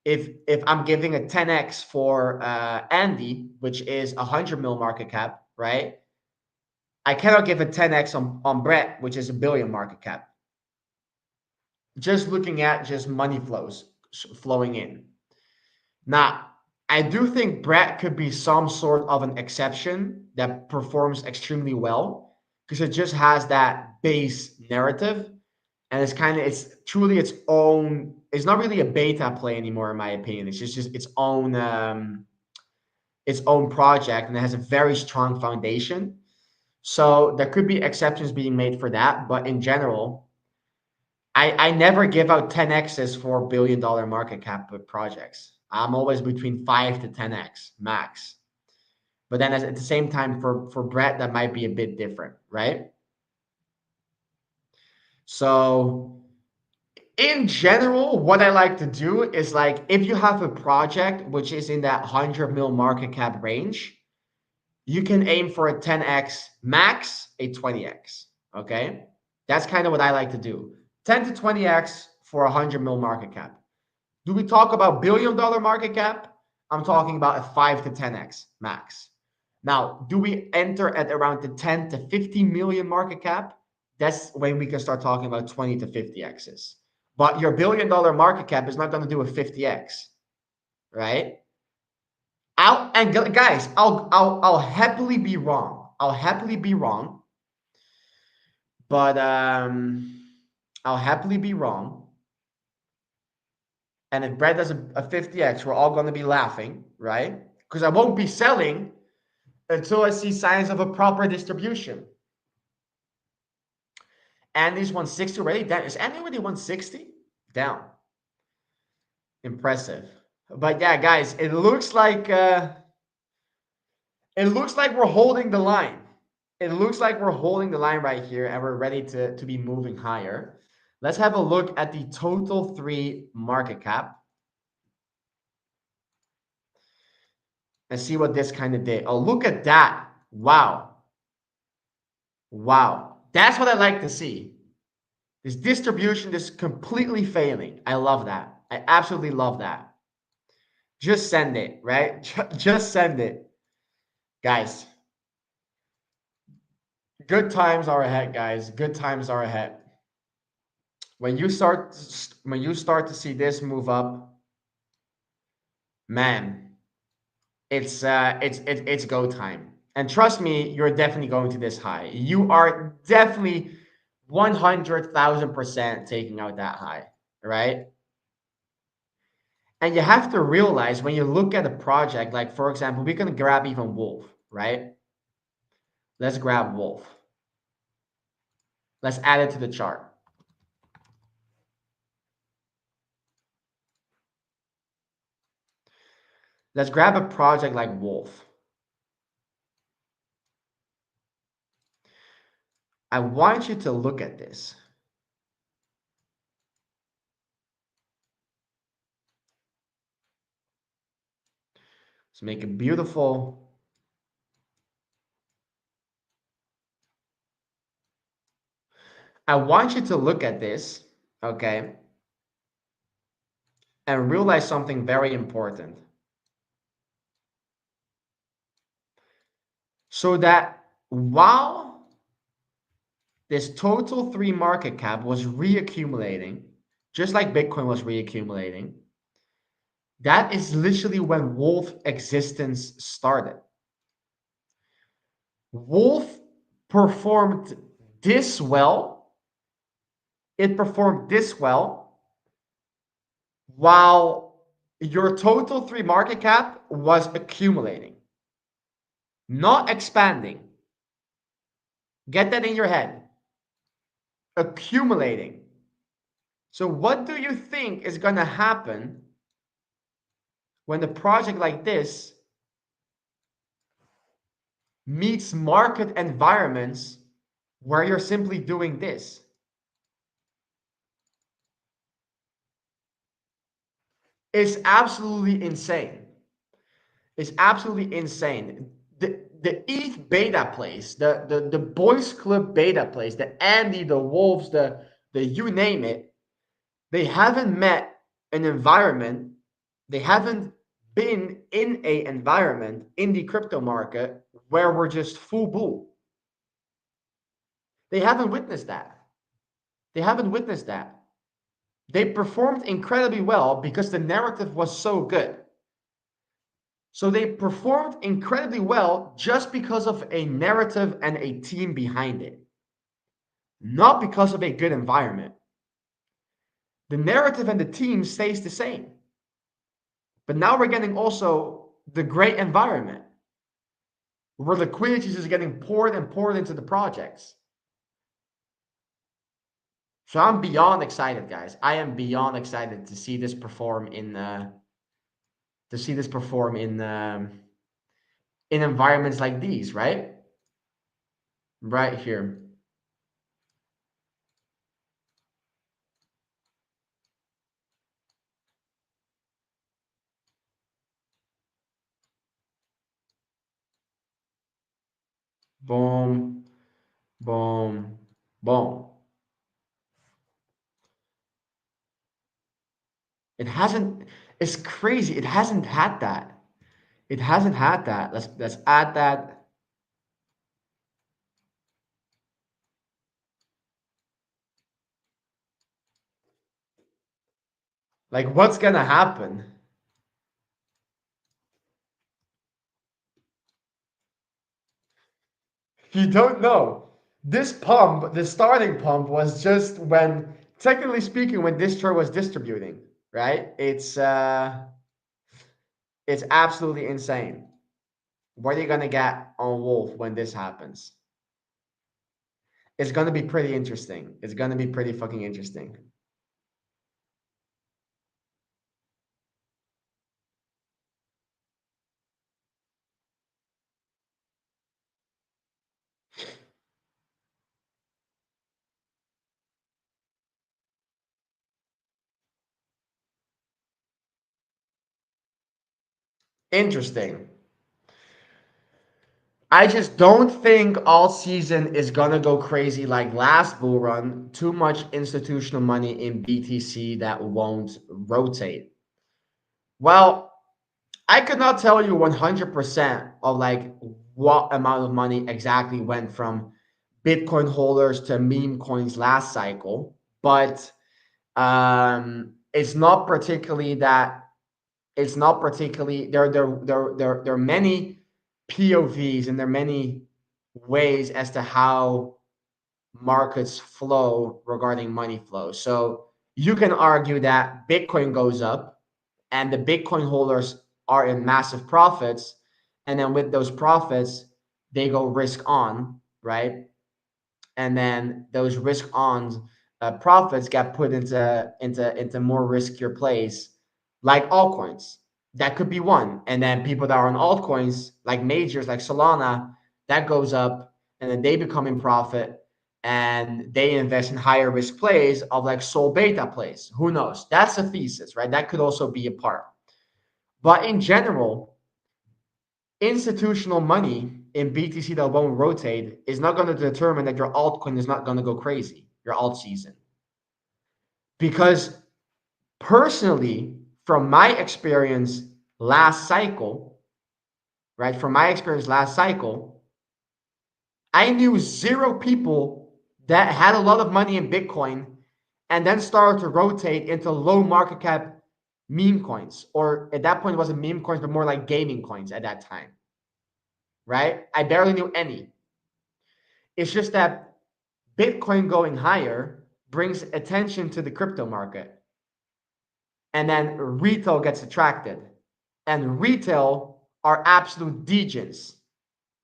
if I'm giving a 10x for Andy, which is 100 mil market cap, right? I cannot give a 10x on Brett, which is a billion market cap. Just looking at just money flows flowing in. Now, I do think Brett could be some sort of an exception that performs extremely well because it just has that base narrative and it's truly its own. It's not really a beta play anymore, in my opinion. It's just its own project, and it has a very strong foundation. So there could be exceptions being made for that, but in general, I never give out 10x's for $1 billion market cap projects. I'm always between 5 to 10x max. But then at the same time, for Brett, that might be a bit different, right? So in general, what I like to do is like if you have a project which is in that 100 mil market cap range, you can aim for a 10x max, a 20x. Okay. That's kind of what I like to do. 10 to 20x for 100 mil market cap. Do we talk about $1 billion market cap? I'm talking about a 5 to 10x max. Now, do we enter at around the 10 to 50 million market cap? That's when we can start talking about 20 to 50x's. But your $1 billion market cap is not going to do a 50x, right? I'll happily be wrong. I'll happily be wrong, but I'll happily be wrong. And if Brett does a 50x, we're all going to be laughing, right? Because I won't be selling until I see signs of a proper distribution. Andy's 160 already. Down. Is Andy already 160? Down. Impressive. But yeah, guys, it looks like we're holding the line. It looks like we're holding the line right here, and we're ready to be moving higher. Let's have a look at the total 3 market cap and see what this kind of did. Oh, look at that. Wow. Wow. That's what I like to see. This distribution is completely failing. I love that. I absolutely love that. Just send it, right? Just send it. Guys, good times are ahead, guys. Good times are ahead. When you start to see this move up, man, it's go time. And trust me, you're definitely going to this high. You are definitely 100,000% taking out that high, right? And you have to realize when you look at a project, like for example, we can grab even Wolf, right? Let's grab Wolf. Let's add it to the chart. Let's grab a project like Wolf. I want you to look at this. Let's make it beautiful. I want you to look at this, okay, and realize something very important. So that while this total 3 market cap was reaccumulating, just like Bitcoin was reaccumulating, that is literally when Wolf existence started. Wolf performed this well. It performed this well while your total 3 market cap was accumulating, not expanding. Get that in your head. Accumulating. So what do you think is going to happen when a project like this meets market environments where you're simply doing this? It's absolutely insane. It's absolutely insane. The ETH beta place, the Boys Club beta place, the Andy, the Wolves, the you name it, they haven't met an environment, they haven't been in a environment in the crypto market where we're just full bull. They haven't witnessed that. They haven't witnessed that. They performed incredibly well because the narrative was so good. So they performed incredibly well just because of a narrative and a team behind it, not because of a good environment. The narrative and the team stays the same. But now we're getting also the great environment where liquidity is getting poured and poured into the projects. So I'm beyond excited, guys. I am beyond excited to see this perform in in environments like these, right? Right here. Boom, boom, boom. It hasn't, it's crazy. It hasn't had that. It hasn't had that. Let's add that. Like what's gonna happen? You don't know. This pump, the starting pump was just when, technically speaking, when this chart was distributing, right? It's absolutely insane. What are you gonna get on Wolf when this happens? It's gonna be pretty interesting. It's gonna be pretty fucking interesting. Interesting. I just don't think all season is gonna go crazy like last bull run. Too much institutional money in BTC that won't rotate. Well, I could not tell you 100% of like what amount of money exactly went from Bitcoin holders to meme coins last cycle, but it's not particularly that. It's not particularly there are many POVs and there are many ways as to how markets flow regarding money flow. So you can argue that Bitcoin goes up and the Bitcoin holders are in massive profits. And then with those profits, they go risk on, right? And then those risk on profits get put into more riskier plays, like altcoins. That could be one. And then people that are on altcoins, like majors, like Solana, that goes up, and then they become in profit, and they invest in higher risk plays of like Sol Beta plays. Who knows? That's a thesis, right? That could also be a part. But in general, institutional money in BTC that won't rotate is not going to determine that your altcoin is not going to go crazy, your alt season. Because personally, from my experience last cycle, right? From my experience last cycle, I knew zero people that had a lot of money in Bitcoin and then started to rotate into low market cap meme coins. Or at that point, it wasn't meme coins, but more like gaming coins at that time, right? I barely knew any. It's just that Bitcoin going higher brings attention to the crypto market. And then retail gets attracted. And retail are absolute degens.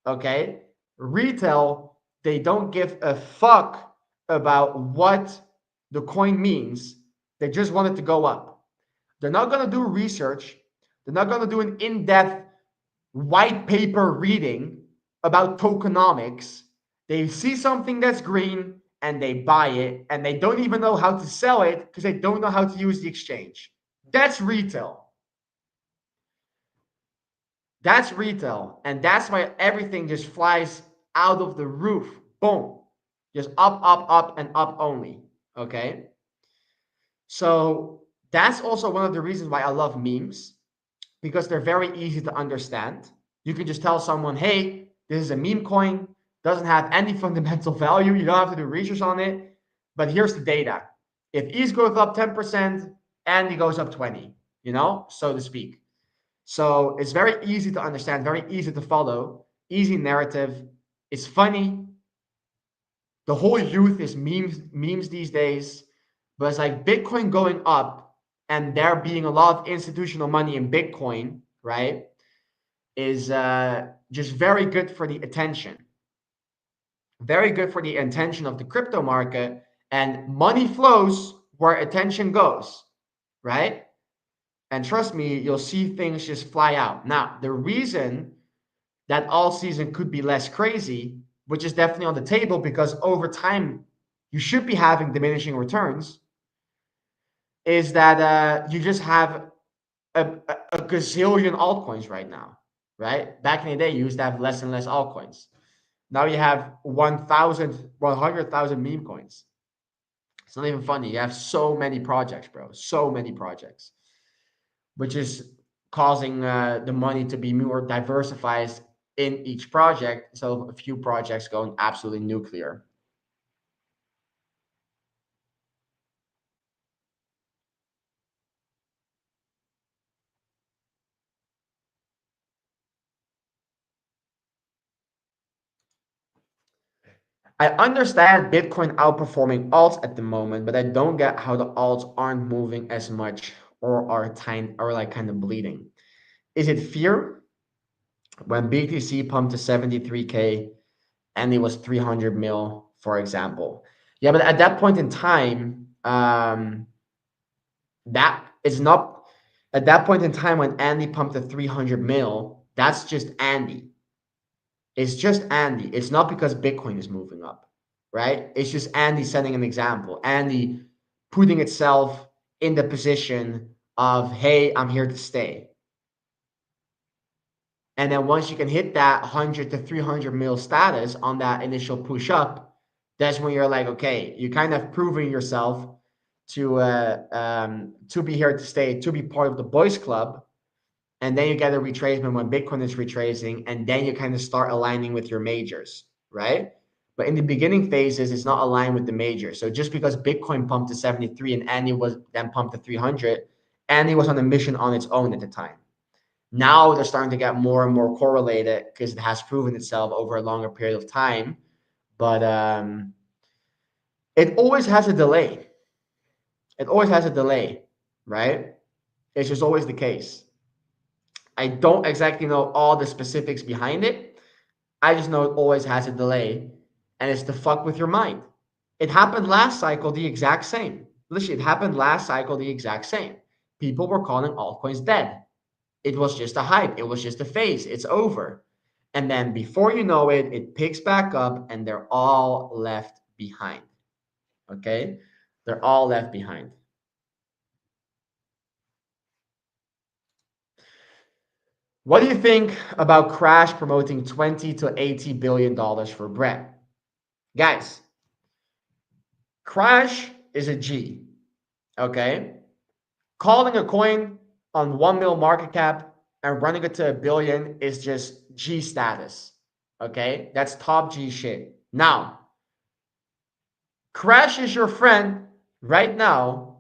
Okay? Retail, they don't give a fuck about what the coin means. They just want it to go up. They're not going to do research. They're not going to do an in-depth white paper reading about tokenomics. They see something that's green and they buy it, and they don't even know how to sell it because they don't know how to use the exchange. That's retail. That's retail. And that's why everything just flies out of the roof. Boom. Just up, up, up, and up only. Okay. So that's also one of the reasons why I love memes, because they're very easy to understand. You can just tell someone, hey, this is a meme coin, doesn't have any fundamental value. You don't have to do research on it. But here's the data. If ETH goes up 10% and it goes up 20, so to speak. So it's very easy to understand, very easy to follow, easy narrative. It's funny. The whole youth is memes these days. But it's like Bitcoin going up and there being a lot of institutional money in Bitcoin, right, is just very good for the attention. Very good for the attention of the crypto market. And money flows where attention goes, right? And trust me, you'll see things just fly out. Now, the reason that Altseason could be less crazy, which is definitely on the table because over time you should be having diminishing returns, is that you just have a gazillion altcoins right now, right? Back in the day, you used to have less and less altcoins. Now you have 100,000 meme coins. It's not even funny. You have so many projects, bro. So many projects, which is causing the money to be more diversified in each project. So a few projects going absolutely nuclear. I understand Bitcoin outperforming alts at the moment, but I don't get how the alts aren't moving as much or are tiny or like kind of bleeding. Is it fear? When BTC pumped to 73K and it was 300 mil, for example. Yeah, but at that point in time, that is not at that point in time when Andy pumped the 300 mil, that's just Andy. It's just Andy. It's not because Bitcoin is moving up, right? It's just Andy setting an example. Andy putting itself in the position of, hey, I'm here to stay. And then once you can hit that 100 to 300 mil status on that initial push up, that's when you're like, okay, you kind of proving yourself to be here to stay, to be part of the boys club. And then you get a retracement when Bitcoin is retracing, and then you kind of start aligning with your majors, right? But in the beginning phases, it's not aligned with the majors. So just because Bitcoin pumped to 73 and Andy was then pumped to 300, Andy was on a mission on its own at the time. Now they're starting to get more and more correlated because it has proven itself over a longer period of time. But it always has a delay. It always has a delay, right? It's just always the case. I don't exactly know all the specifics behind it, I just know it always has a delay, and it's to fuck with your mind. It happened last cycle the exact same. Literally, it happened last cycle the exact same. People were calling altcoins dead. It was just a hype. It was just a phase. It's over. And then before you know it, it picks back up and they're all left behind. Okay? They're all left behind. What do you think about Crash promoting 20 to 80 billion dollars for Brett? Guys, Crash is a G. Okay? Calling a coin on 1 mil market cap and running it to a billion is just G status. Okay? That's top G shit. Now, Crash is your friend right now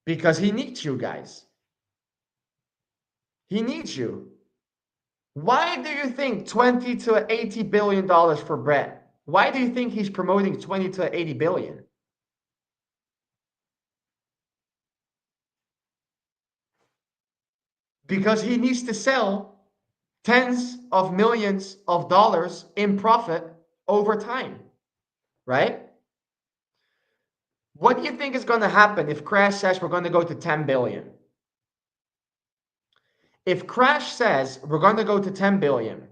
because he needs you guys. He needs you. Why do you think 20 to 80 billion dollars for Brett? Why do you think he's promoting 20 to 80 billion? Because he needs to sell tens of millions of dollars in profit over time, right? What do you think is going to happen if Crash says we're going to go to 10 billion? If Crash says we're going to go to 10 billion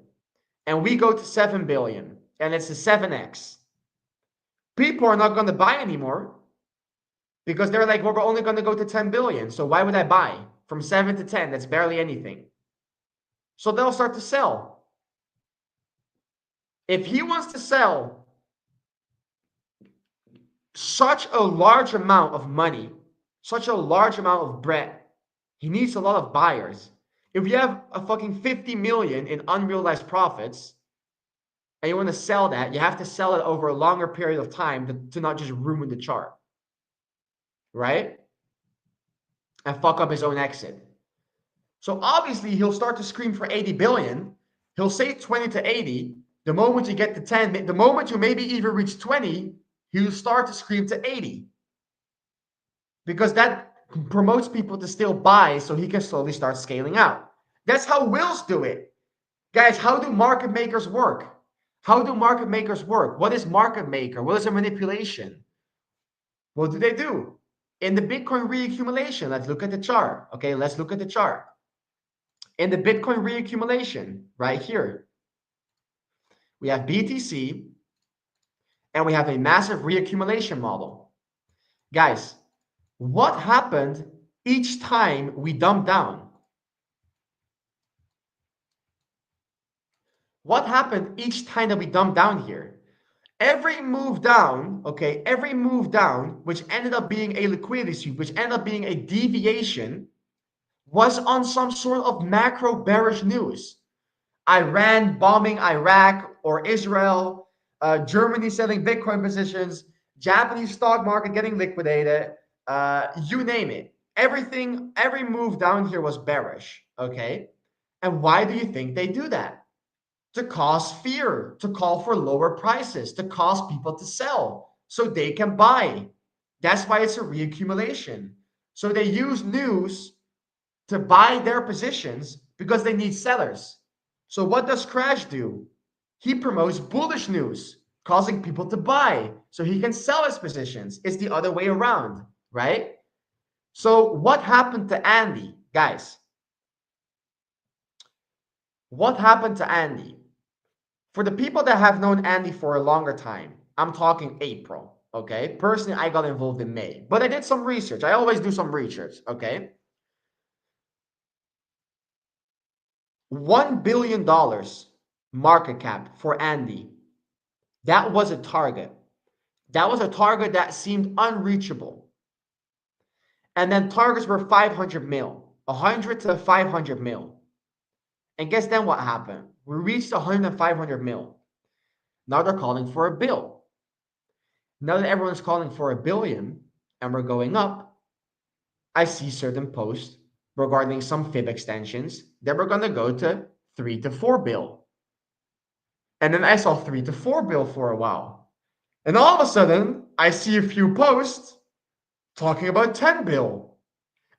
and we go to 7 billion and it's a 7x, people are not going to buy anymore because they're like, well, we're only going to go to 10 billion. So why would I buy from 7 to 10? That's barely anything. So they'll start to sell. If he wants to sell such a large amount of money, such a large amount of bread, he needs a lot of buyers. If you have a fucking 50 million in unrealized profits and you want to sell that, you have to sell it over a longer period of time to not just ruin the chart, right? And fuck up his own exit. So obviously he'll start to scream for 80 billion. He'll say 20 to 80. The moment you get to 10, the moment you maybe even reach 20, he'll start to scream to 80. Because that promotes people to still buy so he can slowly start scaling out. That's how wills do it. Guys, how do market makers work? How do market makers work? What is market maker? What is a manipulation? What do they do? In the Bitcoin reaccumulation, let's look at the chart. Okay, let's look at the chart. In the Bitcoin reaccumulation, right here, we have BTC and we have a massive reaccumulation model. Guys, what happened each time we dump down? What happened each time that we dump down here? Every move down, okay, every move down, which ended up being a liquidity sweep, which ended up being a deviation, was on some sort of macro bearish news. Iran bombing Iraq or Israel, Germany selling Bitcoin positions, Japanese stock market getting liquidated, you name it. Everything, every move down here was bearish, okay? And why do you think they do that? To cause fear, to call for lower prices, to cause people to sell so they can buy. That's why it's a reaccumulation. So they use news to buy their positions because they need sellers. So what does Crash do? He promotes bullish news, causing people to buy so he can sell his positions. It's the other way around, right? So what happened to Andy, guys? What happened to Andy? For the people that have known Andy for a longer time, I'm talking April, okay? Personally, I got involved in May, but I did some research. I always do some research, okay? $1 billion market cap for Andy. That was a target. That was a target that seemed unreachable. And then targets were 500 mil, 100 to 500 mil. And guess then what happened? We reached 100 and 500 mil. Now they're calling for a bill. Now that everyone's calling for a billion and we're going up, I see certain posts regarding some fib extensions that we're going to go to 3 to 4 bill. And then I saw 3 to 4 bill for a while. And all of a sudden, I see a few posts talking about 10 bill.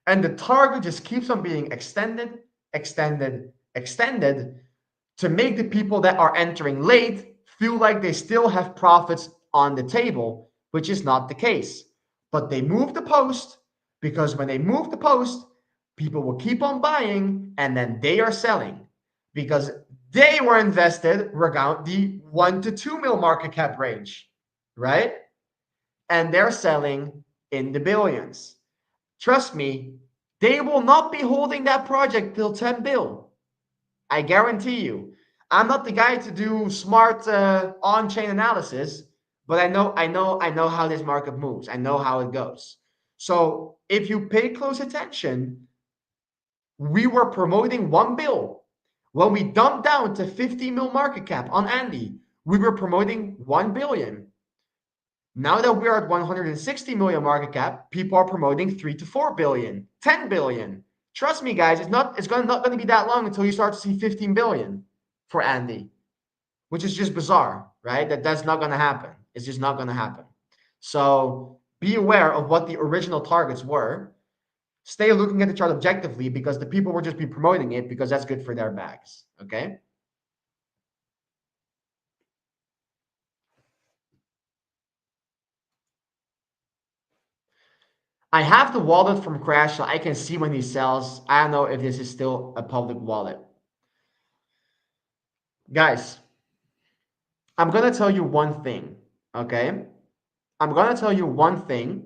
And the target just keeps on being extended, extended, extended to make the people that are entering late feel like they still have profits on the table, which is not the case. But they move the post because when they move the post, people will keep on buying and then they are selling because they were invested around the 1 to 2 mil market cap range, right? And they're selling in the billions. Trust me, they will not be holding that project till 10 bill. I guarantee you. I'm not the guy to do smart on-chain analysis, but I know how this market moves. I know how it goes. So if you pay close attention, we were promoting 1 bill. When we dumped down to 50 mil market cap on Andy, we were promoting 1 billion. Now that we're at 160 million market cap, people are promoting 3 to 4 billion, 10 billion. Trust me, guys, it's not going to be that long until you start to see 15 billion for Andy, which is just bizarre, right? That's not going to happen. It's just not going to happen. So be aware of what the original targets were. Stay looking at the chart objectively because the people will just be promoting it because that's good for their bags, okay? I have the wallet from Crash, so I can see when he sells. I don't know if this is still a public wallet. Guys, I'm going to tell you one thing, okay? I'm going to tell you one thing,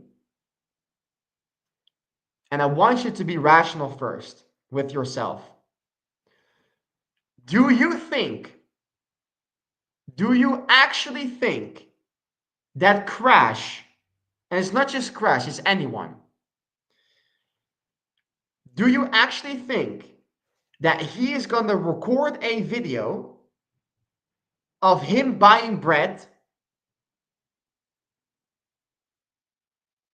and I want you to be rational first with yourself. Do you actually think that Crash, and it's not just Crash, it's anyone, do you actually think that he is going to record a video of him buying bread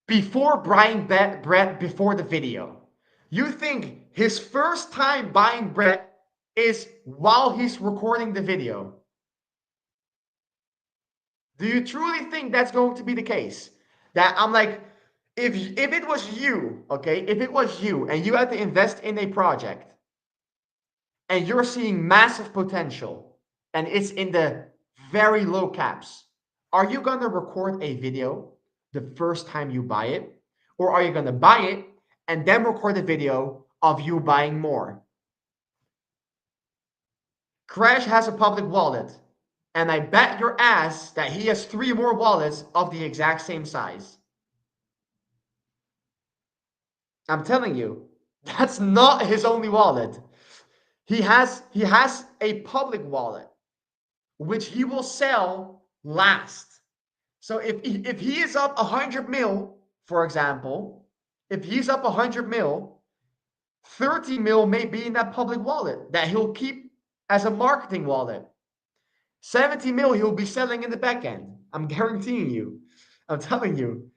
before buying bread before the video? You think his first time buying bread is while he's recording the video? Do you truly think that's going to be the case? That I'm like, if it was you, okay, if it was you and you had to invest in a project and you're seeing massive potential and it's in the very low caps, are you going to record a video the first time you buy it? Or are you going to buy it and then record a video of you buying more? Crash has a public wallet, and I bet your ass that he has 3 more wallets of the exact same size. I'm telling you, that's not his only wallet. He has a public wallet, which he will sell last. So if he is up 100 mil, for example, if he's up 100 mil, 30 mil may be in that public wallet that he'll keep as a marketing wallet. 70 mil he'll be selling in the back end. I'm guaranteeing you. I'm telling you.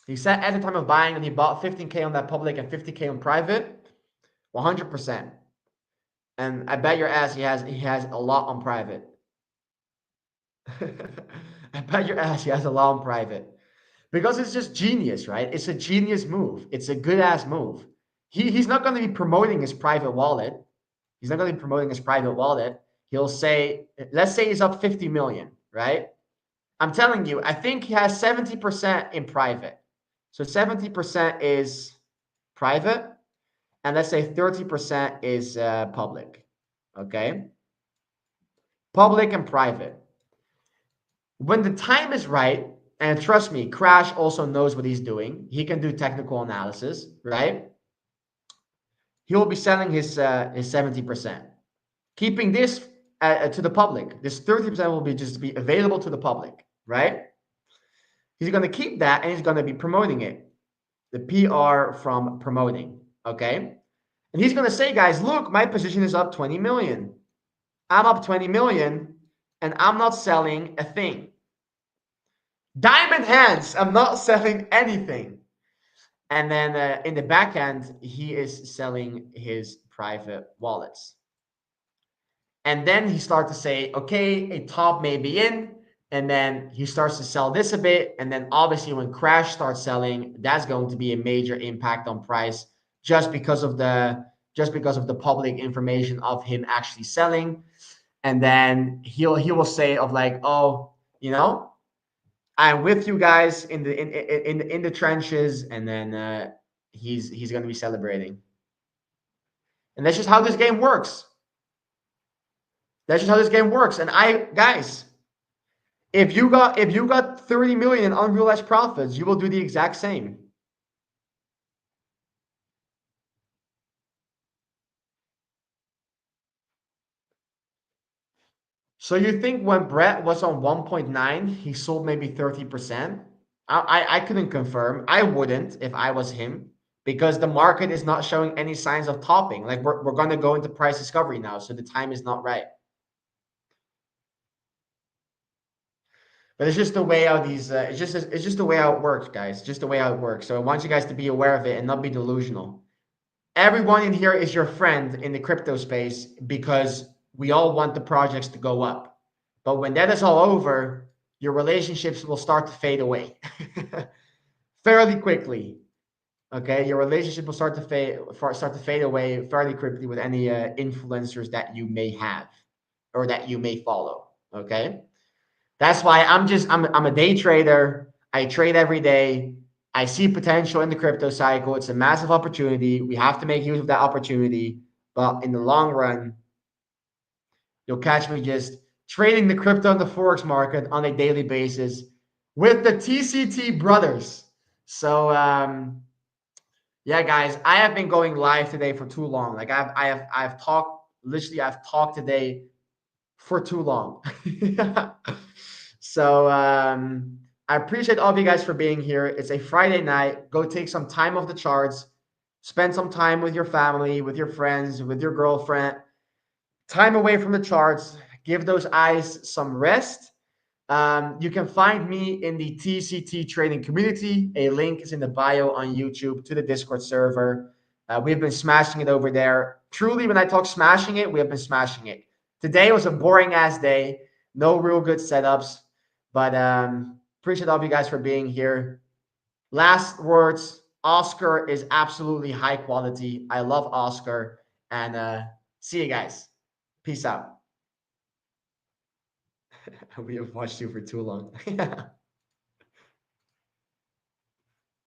He said at the time of buying and he bought 15K on that public and 50K on private, 100%. And I bet your ass he has a lot on private. I bet your ass he has a lot on private. Because it's just genius, right? It's a genius move. It's a good ass move. He's not going to be promoting his private wallet. He's not going to be promoting his private wallet. He'll say, let's say he's up 50 million, right? I'm telling you, I think he has 70% in private. So 70% is private, and let's say 30% is public, okay? Public and private. When the time is right, and trust me, Crash also knows what he's doing. He can do technical analysis, right? He will be selling his 70%, keeping this to the public. This 30% will be just be available to the public, right? He's going to keep that and he's going to be promoting it. The PR from promoting, okay? And he's going to say, guys, look, my position is up 20 million. I'm up 20 million and I'm not selling a thing. Diamond hands, I'm not selling anything. And then in the back end, he is selling his private wallets. And then he starts to say, okay, a top may be in. And then he starts to sell this a bit. And then obviously when Crash starts selling, that's going to be a major impact on price just because of the just because of the public information of him actually selling. And then he will say of like, oh, I'm with you guys in the trenches, and then he's gonna be celebrating. And that's just how this game works. That's just how this game works. And guys, if you got 30 million in unrealized profits, you will do the exact same. So you think when Brett was on 1.9, he sold maybe 30%? I couldn't confirm. I wouldn't if I was him, because the market is not showing any signs of topping. Like we're gonna go into price discovery now, so the time is not right. But it's just the way how these it's just the way how it works, guys. Just the way how it works. So I want you guys to be aware of it and not be delusional. Everyone in here is your friend in the crypto space because we all want the projects to go up. But when that is all over, your relationships will start to fade away fairly quickly. Okay, your relationship will start to fade away fairly quickly with any influencers that you may have or that you may follow. Okay, that's why I'm a day trader. I trade every day. I see potential in the crypto cycle. It's a massive opportunity. We have to make use of that opportunity. But in the long run, you'll catch me just trading the crypto and the forex market on a daily basis with the TCT brothers. So yeah, guys, I have been going live today for too long. Like I've talked literally. I've talked today for too long. So I appreciate all of you guys for being here. It's a Friday night. Go take some time off the charts. Spend some time with your family, with your friends, with your girlfriend. Time away from the charts. Give those eyes some rest. You can find me in the TCT trading community. A link is in the bio on YouTube to the Discord server. We've been smashing it over there. Truly, when I talk smashing it, we have been smashing it. Today was a boring ass day. No real good setups, but appreciate all of you guys for being here. Last words. Oscar is absolutely high quality. I love Oscar, and see you guys. Peace out. We have watched you for too long.